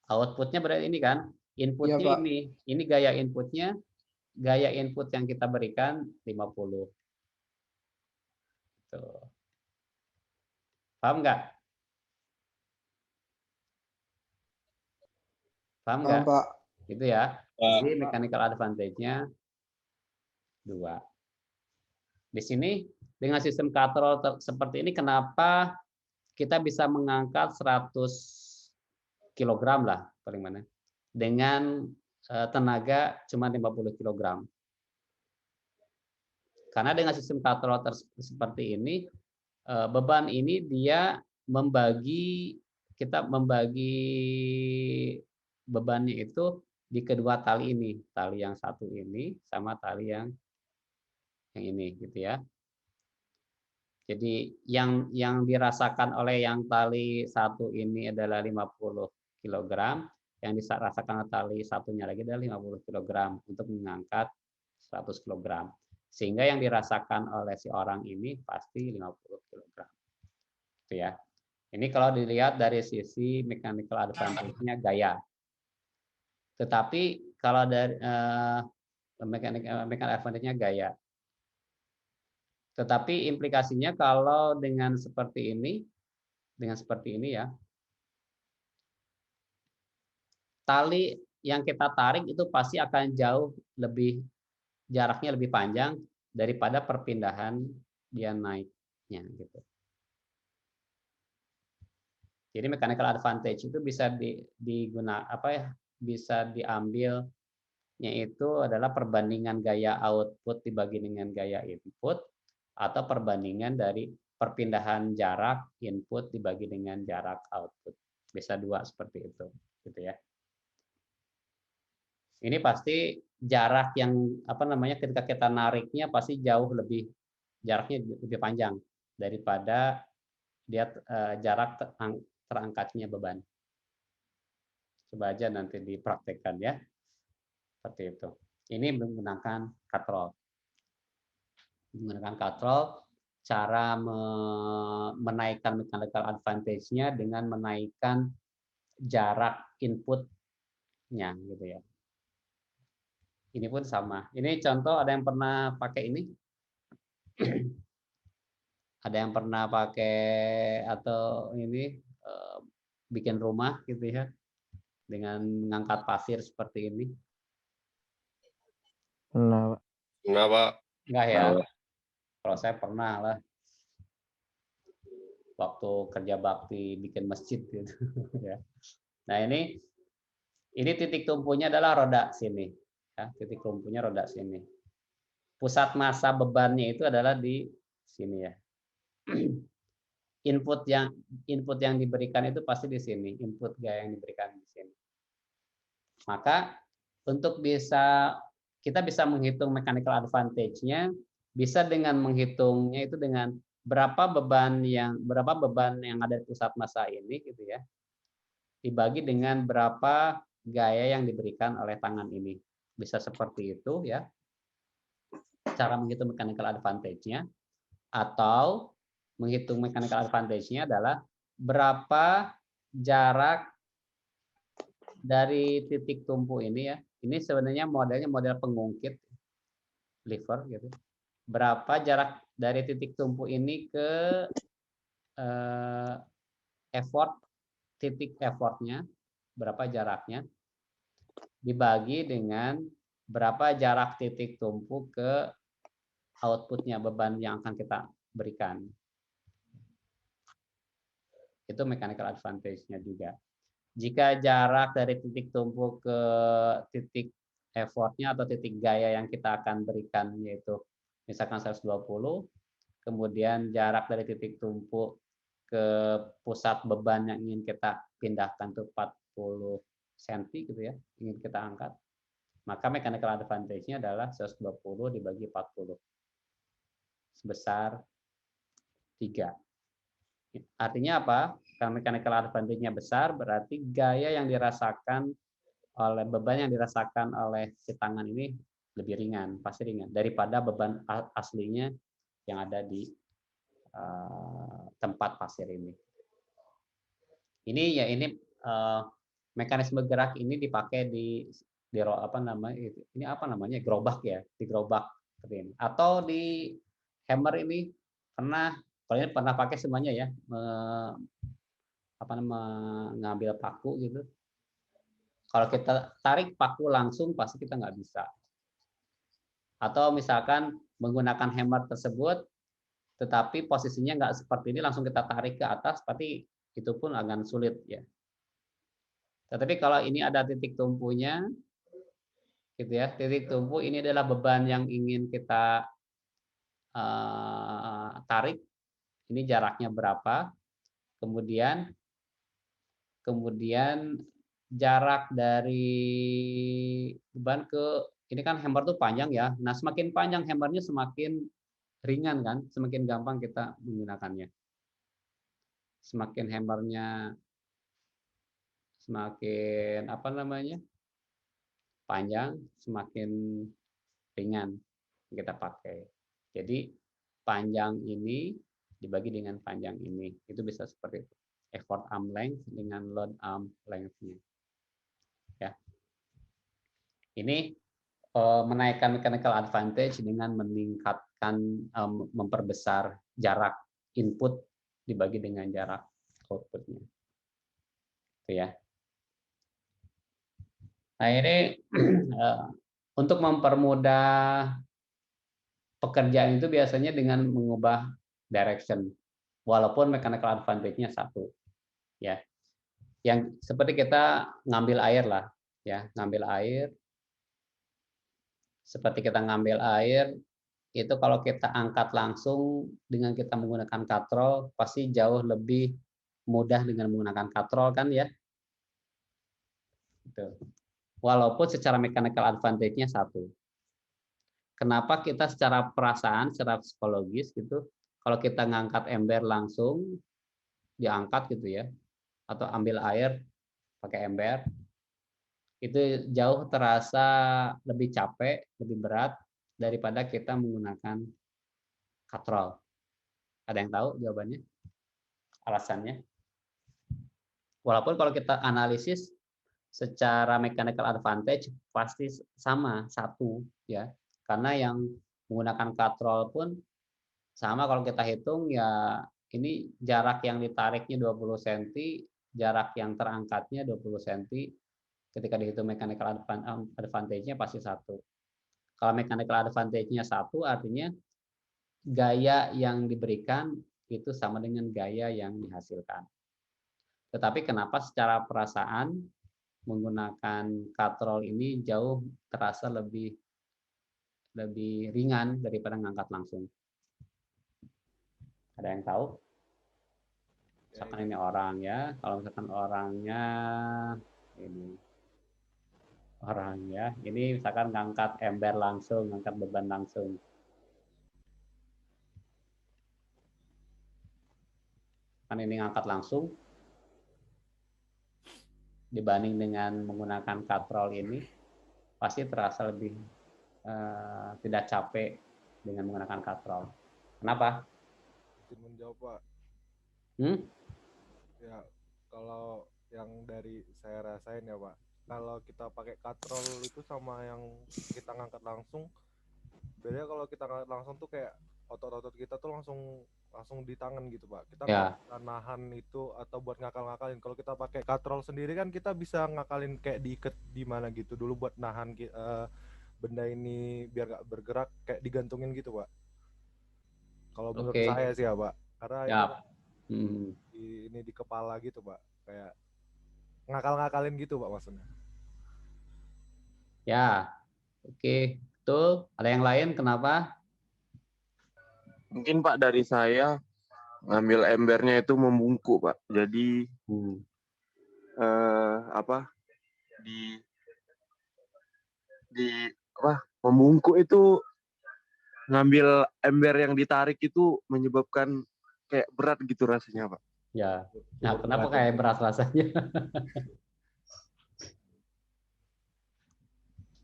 S1: Outputnya berarti ini kan? Inputnya
S5: Iya, Pak.
S1: ini gaya inputnya, gaya input yang kita berikan 50. Tuh. Paham nggak? Paham nggak?
S5: Pak.
S1: Gitu ya. Jadi mechanical advantage-nya 2. Di sini dengan sistem katrol seperti ini, kenapa kita bisa mengangkat 100 kg lah paling mana dengan tenaga cuma 50 kg. Karena dengan sistem katrol seperti ini, beban ini dia kita membagi bebannya itu di kedua tali ini, tali yang satu ini sama tali yang ini, gitu ya. Jadi yang dirasakan oleh yang tali satu ini adalah 50 kg, yang dirasakan tali satunya lagi adalah 50 kg untuk mengangkat 100 kg. Sehingga yang dirasakan oleh si orang ini pasti 50 kg. Gitu ya. Ini kalau dilihat dari sisi mechanical advantage-nya gaya. Tetapi kalau dari mechanical advantage-nya gaya. Tetapi implikasinya kalau dengan seperti ini ya, tali yang kita tarik itu pasti akan jauh lebih, jaraknya lebih panjang daripada perpindahan dia naiknya gitu. Jadi mechanical advantage itu bisa bisa diambilnya itu adalah perbandingan gaya output dibagi dengan gaya input, atau perbandingan dari perpindahan jarak input dibagi dengan jarak output. Bisa 2 seperti itu, gitu ya. Ini pasti jarak yang ketika kita nariknya pasti jauh lebih, jaraknya lebih panjang daripada dia jarak terangkatnya beban. Coba aja nanti dipraktekkan ya. Seperti itu. Ini menggunakan katrol. Menggunakan katrol, cara menaikkan mechanical advantage-nya dengan menaikkan jarak inputnya, gitu ya. Ini pun sama. Ini contoh, ada yang pernah pakai ini? Ada yang pernah pakai atau ini bikin rumah gitu ya, dengan mengangkat pasir seperti ini?
S2: Nah,
S4: Kenapa?
S1: Enggak ya? Kalau saya pernah lah. Waktu kerja bakti bikin masjid gitu ya. Nah, ini titik tumpunya adalah roda sini ya, titik tumpunya roda sini. Pusat massa bebannya itu adalah di sini ya. Input yang diberikan itu pasti di sini, input gaya yang diberikan di sini. Maka untuk kita bisa menghitung mechanical advantage-nya bisa dengan menghitungnya itu dengan berapa beban yang ada di pusat massa ini gitu ya, dibagi dengan berapa gaya yang diberikan oleh tangan ini. Bisa seperti itu ya, cara menghitung mechanical advantage-nya. Atau menghitung mechanical advantage-nya adalah berapa jarak dari titik tumpu ini ya. Ini sebenarnya modelnya model pengungkit lever gitu. Berapa jarak dari titik tumpu ini ke titik effortnya, berapa jaraknya, dibagi dengan berapa jarak titik tumpu ke outputnya, beban yang akan kita berikan. Itu mechanical advantage-nya juga. Jika jarak dari titik tumpu ke titik effort-nya atau titik gaya yang kita akan berikan yaitu misalkan 120, kemudian jarak dari titik tumpu ke pusat beban yang ingin kita pindahkan itu 40 cm gitu ya, ingin kita angkat, maka mechanical advantage-nya adalah 120 dibagi 40 sebesar 3. Artinya apa? Karena mechanical advantage-nya besar, berarti gaya yang dirasakan oleh beban yang dirasakan oleh si tangan ini lebih ringan, pasti ringan daripada beban aslinya yang ada di tempat pasir ini. Ini mekanisme gerak ini dipakai di apa namanya gerobak ya, di gerobak seperti ini. Atau di hammer ini kalian pernah pakai semuanya ya, mengambil paku gitu. Kalau kita tarik paku langsung pasti kita nggak bisa. Atau misalkan menggunakan hammer tersebut, tetapi posisinya nggak seperti ini, langsung kita tarik ke atas, pasti itu pun agak sulit ya. Tetapi kalau ini ada titik tumpunya, gitu ya, titik tumpu ini adalah beban yang ingin kita tarik, ini jaraknya berapa, kemudian jarak dari beban ke, ini kan hammer tuh panjang ya, nah semakin panjang hammernya semakin ringan kan, semakin gampang kita menggunakannya. Semakin hammernya semakin panjang, semakin ringan kita pakai. Jadi panjang ini dibagi dengan panjang ini, itu bisa seperti itu. Effort arm length dengan load arm length-nya. Ya. Ini menaikkan mechanical advantage dengan meningkatkan, memperbesar jarak input dibagi dengan jarak output-nya. Itu ya. Nah ini untuk mempermudah pekerjaan itu biasanya dengan mengubah direction, walaupun mechanical advantage-nya satu, ya. Yang seperti kita ngambil air lah, ya, ngambil air. Seperti kita ngambil air, itu kalau kita angkat langsung dengan kita menggunakan katrol, pasti jauh lebih mudah dengan menggunakan katrol kan ya. Gitu. Walaupun secara mechanical advantage-nya satu. Kenapa kita secara perasaan, secara psikologis gitu, kalau kita ngangkat ember langsung, diangkat gitu ya, atau ambil air pakai ember, itu jauh terasa lebih capek, lebih berat daripada kita menggunakan katrol. Ada yang tahu jawabannya? Alasannya? Walaupun kalau kita analisis secara mechanical advantage pasti sama, satu ya. Karena yang menggunakan katrol pun sama, kalau kita hitung ya, ini jarak yang ditariknya 20 cm, jarak yang terangkatnya 20 cm. Ketika dihitung mechanical advantage-nya pasti satu. Kalau mechanical advantage-nya satu, artinya gaya yang diberikan itu sama dengan gaya yang dihasilkan. Tetapi kenapa secara perasaan menggunakan katrol ini jauh terasa lebih ringan daripada ngangkat langsung? Ada yang tahu? Misalkan ini orang ya, kalau misalkan orangnya ini misalkan ngangkat ember langsung, ngangkat beban langsung. Kan ini ngangkat langsung dibanding dengan menggunakan katrol ini, pasti terasa lebih tidak capek dengan menggunakan katrol. Kenapa?
S2: Menjawab Pak. Ya, kalau yang dari saya rasain ya Pak, kalau kita pakai katrol itu sama yang kita ngangkat langsung, bedanya kalau kita ngangkat langsung tuh kayak otot-otot kita tuh langsung di tangan gitu Pak. Kita nggak bisa nahan itu atau buat ngakal-ngakalin. Kalau kita pakai katrol sendiri kan kita bisa ngakalin kayak diikat di mana gitu dulu buat nahan benda ini biar nggak bergerak, kayak digantungin gitu Pak. Kalau menurut
S1: Oke.
S2: saya sih ya Pak, karena ini
S1: Ya.
S2: kan
S1: Hmm.
S2: ini di kepala gitu Pak, kayak ngakal-ngakalin gitu Pak maksudnya.
S1: Ya. Oke. Betul. Ada yang lain? Kenapa?
S3: Mungkin Pak dari saya ngambil embernya itu membungkuk Pak. Jadi
S1: Hmm.
S3: apa di di apa membungkuk itu ngambil ember yang ditarik itu menyebabkan kayak berat gitu rasanya Pak.
S1: Ya. Nah,
S2: Seluruh
S1: kenapa
S2: badan
S1: kayak
S2: gitu.
S1: berat rasanya?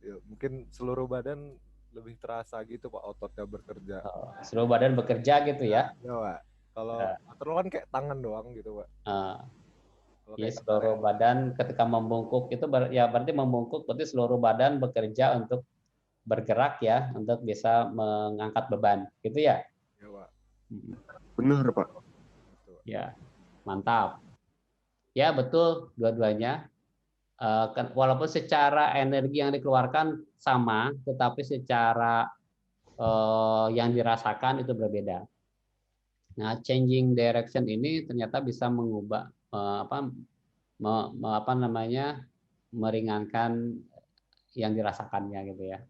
S2: Ya, mungkin seluruh badan lebih terasa gitu Pak ototnya bekerja.
S1: Seluruh badan bekerja gitu ya.
S2: Ya Pak. Kalau
S1: Ya.
S2: katrol kan kayak tangan doang gitu Pak. Kalau
S1: Jadi
S2: kayak
S1: seluruh badan ketika membungkuk itu ya berarti membungkuk berarti seluruh badan bekerja untuk bergerak ya, untuk bisa mengangkat beban, gitu ya.
S2: ya Pak.
S3: Bener Pak.
S2: Gitu, Pak.
S1: Ya, mantap. Ya betul dua-duanya. Walaupun secara energi yang dikeluarkan sama, tetapi secara yang dirasakan itu berbeda. Nah, changing direction ini ternyata bisa mengubah apa namanya meringankan yang dirasakannya gitu ya.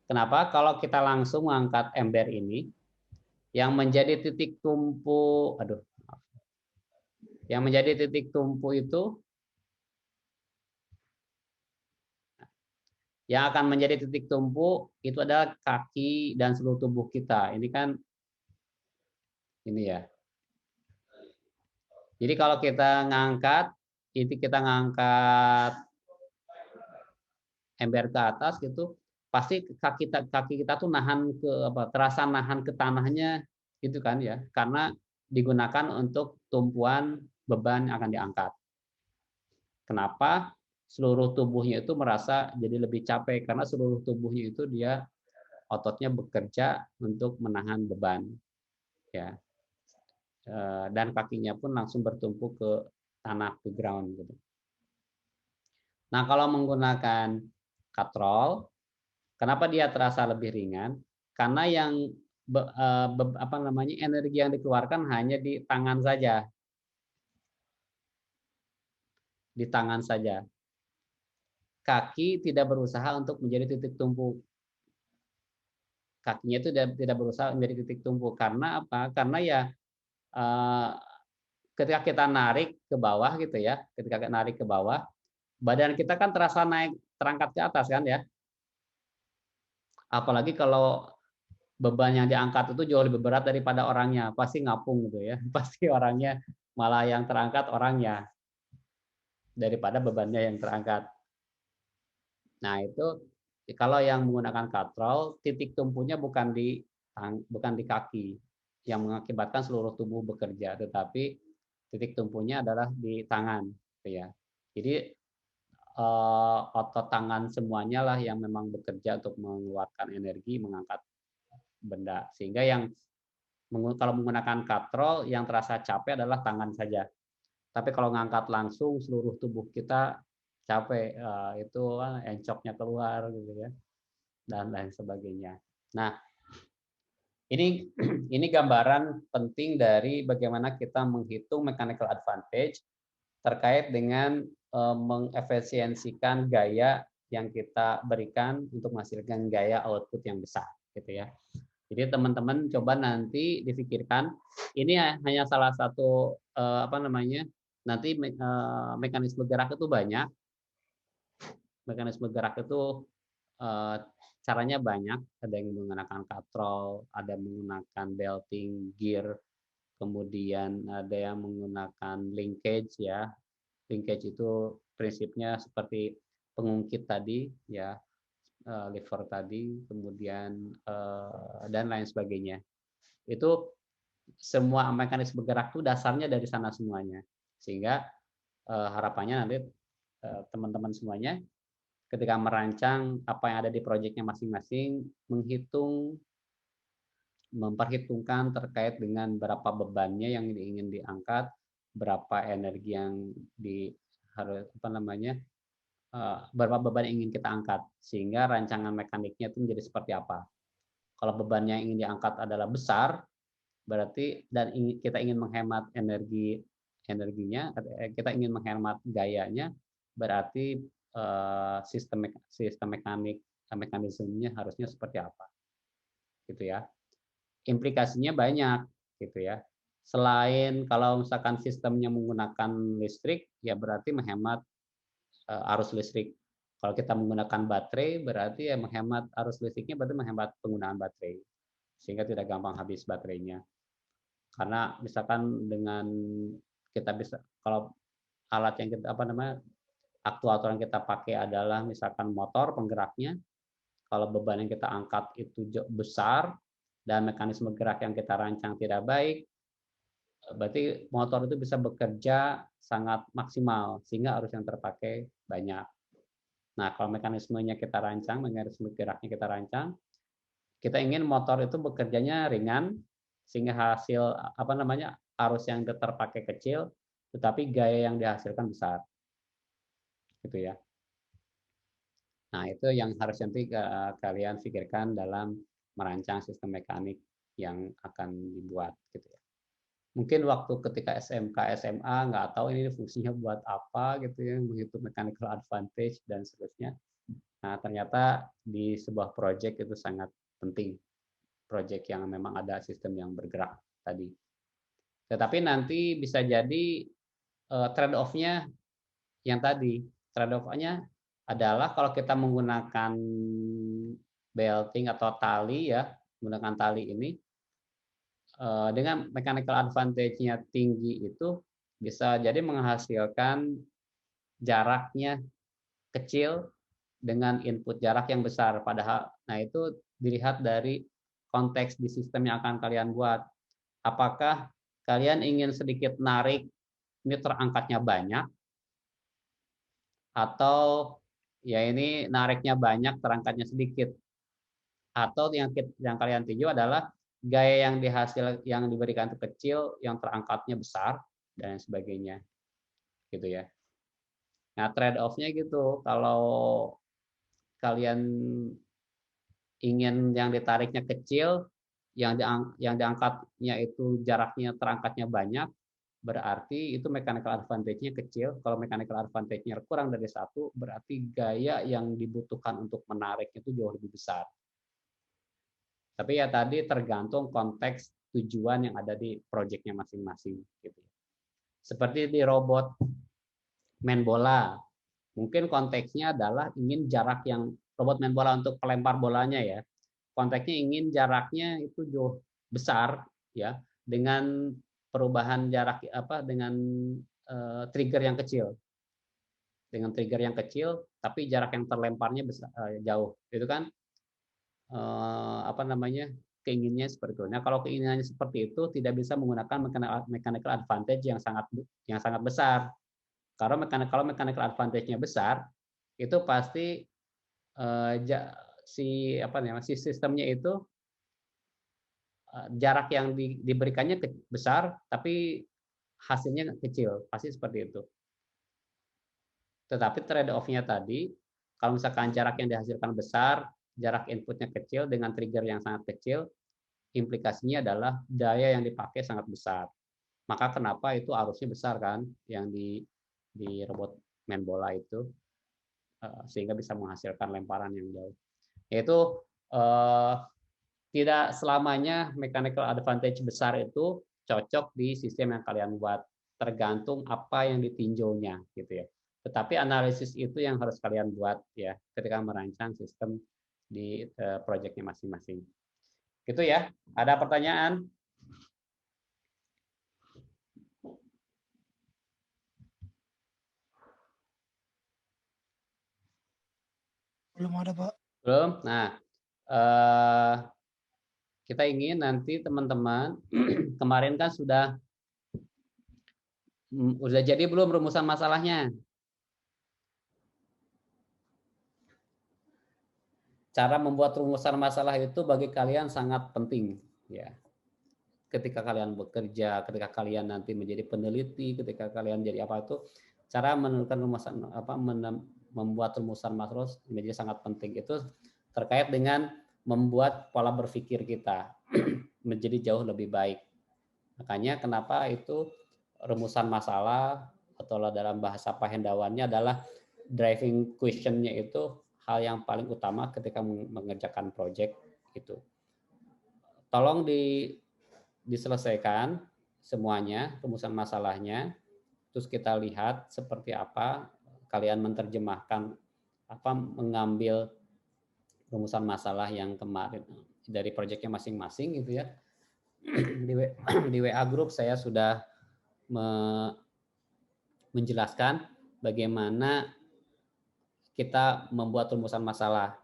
S1: Kenapa? Kalau kita langsung mengangkat ember ini, yang menjadi titik tumpu, yang menjadi titik tumpu itu, yang akan menjadi titik tumpu itu adalah kaki dan seluruh tubuh kita. Ini kan, ini ya. Jadi kalau kita ngangkat, kita ngangkat ember ke atas gitu, pasti kaki kita tuh nahan ke terasa nahan ke tanahnya itu kan ya, karena digunakan untuk tumpuan beban yang akan diangkat. Kenapa? Seluruh tubuhnya itu merasa jadi lebih capek karena seluruh tubuhnya itu dia ototnya bekerja untuk menahan beban ya. Dan kakinya pun langsung bertumpu ke tanah, ke ground gitu. Nah, kalau menggunakan katrol, kenapa dia terasa lebih ringan? Karena yang energi yang dikeluarkan hanya di tangan saja, di tangan saja. Kaki tidak berusaha untuk menjadi titik tumpu. Kakinya itu tidak berusaha menjadi titik tumpu. Karena apa? Karena ya ketika kita narik ke bawah gitu ya, ketika kita narik ke bawah, badan kita kan terasa naik, terangkat ke atas kan ya. Apalagi kalau beban yang diangkat itu jauh lebih berat daripada orangnya, pasti ngapung gitu ya. Pasti orangnya malah yang terangkat orangnya daripada bebannya yang terangkat. Nah, itu kalau yang menggunakan katrol, titik tumpunya bukan di kaki yang mengakibatkan seluruh tubuh bekerja, tetapi titik tumpunya adalah di tangan, gitu ya. Jadi otot tangan semuanya lah yang memang bekerja untuk mengeluarkan energi, mengangkat benda. Sehingga kalau menggunakan katrol yang terasa capek adalah tangan saja. Tapi kalau ngangkat langsung seluruh tubuh kita capek, itu encoknya keluar gitu ya, dan lain sebagainya. Nah, ini ini gambaran penting dari bagaimana kita menghitung mechanical advantage terkait dengan mengefisiensikan gaya yang kita berikan untuk menghasilkan gaya output yang besar, gitu ya. Jadi teman-teman coba nanti difikirkan, ini hanya salah satu nanti mekanisme gerak itu banyak, mekanisme gerak itu caranya banyak, ada yang menggunakan katrol, ada yang menggunakan belting, gear, kemudian ada yang menggunakan linkage ya. Linkage itu prinsipnya seperti pengungkit tadi ya, lever tadi, kemudian dan lain sebagainya. Itu semua mekanisme gerak itu dasarnya dari sana semuanya. Sehingga harapannya nanti teman-teman semuanya ketika merancang apa yang ada di proyeknya masing-masing, memperhitungkan terkait dengan berapa bebannya yang ingin diangkat, berapa energi yang berapa beban yang ingin kita angkat, sehingga rancangan mekaniknya itu menjadi seperti apa. Kalau bebannya yang ingin diangkat adalah besar, berarti dan kita ingin menghemat energinya, kita ingin menghemat gayanya, berarti sistem mekanismenya harusnya seperti apa, gitu ya. Implikasinya banyak, gitu ya. Selain kalau misalkan sistemnya menggunakan listrik, ya berarti menghemat arus listrik. Kalau kita menggunakan baterai, berarti ya menghemat arus listriknya, berarti menghemat penggunaan baterai, sehingga tidak gampang habis baterainya. Karena misalkan dengan kita bisa, kalau alat yang kita aktuator yang kita pakai adalah misalkan motor penggeraknya, kalau beban yang kita angkat itu besar dan mekanisme gerak yang kita rancang tidak baik, berarti motor itu bisa bekerja sangat maksimal sehingga arus yang terpakai banyak. Nah, kalau mekanismenya kita rancang, mekanisme geraknya kita rancang, kita ingin motor itu bekerjanya ringan sehingga hasil arus yang terpakai kecil, tetapi gaya yang dihasilkan besar, gitu ya. Nah, itu yang harus nanti kalian pikirkan dalam merancang sistem mekanik yang akan dibuat, gitu ya. Mungkin waktu ketika SMK, SMA nggak tahu ini fungsinya buat apa, gitu ya, menghitung mechanical advantage dan seterusnya. Nah, ternyata di sebuah proyek itu sangat penting, proyek yang memang ada sistem yang bergerak tadi. Tetapi nanti bisa jadi trade off-nya yang tadi, trade off-nya adalah kalau kita menggunakan belting atau tali ya, menggunakan tali ini dengan mechanical advantage-nya tinggi itu bisa jadi menghasilkan jaraknya kecil dengan input jarak yang besar. Padahal, nah itu dilihat dari konteks di sistem yang akan kalian buat. Apakah kalian ingin sedikit narik, ini terangkatnya banyak, atau ya ini nariknya banyak, terangkatnya sedikit. Atau yang kalian tinjau adalah gaya yang diberikan itu kecil, yang terangkatnya besar dan sebagainya, gitu ya. Nah, trade off-nya gitu. Kalau kalian ingin yang ditariknya kecil, yang diangkatnya itu jaraknya terangkatnya banyak, berarti itu mechanical advantage-nya kecil. Kalau mechanical advantage-nya kurang dari 1, berarti gaya yang dibutuhkan untuk menariknya itu jauh lebih besar. Tapi ya tadi tergantung konteks tujuan yang ada di proyeknya masing-masing, gitu. Seperti di robot main bola, mungkin konteksnya adalah ingin jarak yang robot main bola untuk pelempar bolanya ya, konteksnya ingin jaraknya itu jauh besar ya, dengan perubahan jarak dengan trigger yang kecil, tapi jarak yang terlemparnya besar, jauh, itu kan keinginannya seperti itu. Nah, kalau keinginannya seperti itu tidak bisa menggunakan mechanical advantage yang sangat besar. Karena kalau mechanical advantage-nya besar, itu pasti si sistemnya itu jarak yang diberikannya besar, tapi hasilnya kecil, pasti seperti itu. Tetapi trade off-nya tadi, kalau misalkan jarak yang dihasilkan besar, jarak inputnya kecil dengan trigger yang sangat kecil, implikasinya adalah daya yang dipakai sangat besar. Maka kenapa itu arusnya besar kan, yang di robot main bola itu, sehingga bisa menghasilkan lemparan yang jauh. Yaitu tidak selamanya mechanical advantage besar itu cocok di sistem yang kalian buat, tergantung apa yang ditinjaunya, gitu ya. Tetapi analisis itu yang harus kalian buat ya ketika merancang sistem di proyeknya masing-masing. Gitu ya. Ada pertanyaan?
S4: Belum ada, Pak.
S1: Belum? Nah, kita ingin nanti teman-teman kemarin kan sudah jadi belum rumusan masalahnya? Cara membuat rumusan masalah itu bagi kalian sangat penting ya. Ketika kalian bekerja, ketika kalian nanti menjadi peneliti, ketika kalian jadi apa itu, cara menentukan rumusan membuat rumusan masalah menjadi sangat penting. Itu terkait dengan membuat pola berpikir kita menjadi jauh lebih baik Makanya kenapa itu rumusan masalah atau dalam bahasa pahendawannya adalah driving question-nya itu hal yang paling utama ketika mengerjakan project itu. Tolong diselesaikan semuanya, rumusan masalahnya, terus kita lihat seperti apa kalian menerjemahkan mengambil rumusan masalah yang kemarin dari proyeknya masing-masing gitu ya. Di WA group saya sudah menjelaskan bagaimana kita membuat rumusan masalah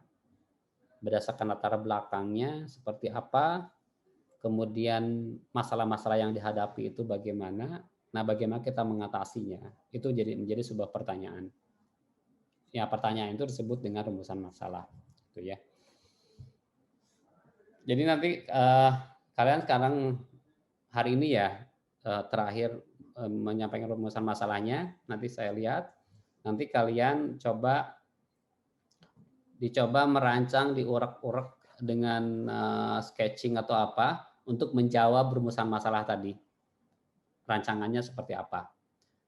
S1: berdasarkan latar belakangnya seperti apa, kemudian masalah-masalah yang dihadapi itu bagaimana, nah bagaimana kita mengatasinya. Itu menjadi sebuah pertanyaan. Ya, pertanyaan itu disebut dengan rumusan masalah, gitu ya. Jadi nanti kalian sekarang hari ini ya terakhir menyampaikan rumusan masalahnya. Nanti saya lihat, nanti kalian dicoba merancang, diurak-urak dengan sketching atau apa untuk menjawab rumusan masalah tadi. Rancangannya seperti apa?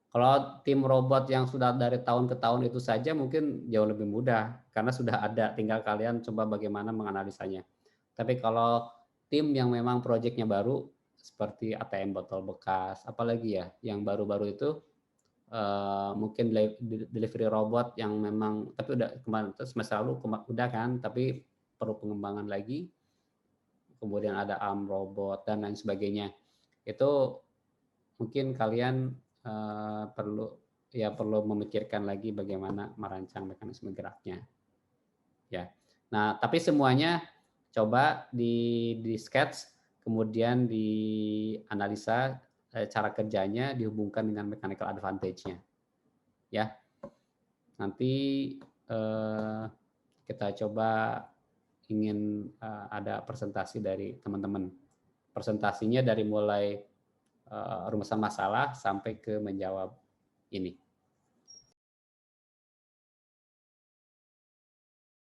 S1: Kalau tim robot yang sudah dari tahun ke tahun itu saja mungkin jauh lebih mudah karena sudah ada, tinggal kalian coba bagaimana menganalisanya. Tapi kalau tim yang memang proyeknya baru seperti ATM botol bekas, apalagi ya yang baru-baru itu mungkin delivery robot yang memang tapi udah kemarin semester lalu udah kan, tapi perlu pengembangan lagi. Kemudian ada arm robot dan lain sebagainya. Itu mungkin kalian perlu memikirkan lagi bagaimana merancang mekanisme geraknya. Ya. Nah, tapi semuanya coba di sketch, kemudian dianalisa cara kerjanya dihubungkan dengan mechanical advantage-nya. Ya. Nanti kita coba ingin ada presentasi dari teman-teman. Presentasinya dari mulai rumusan masalah sampai ke menjawab ini.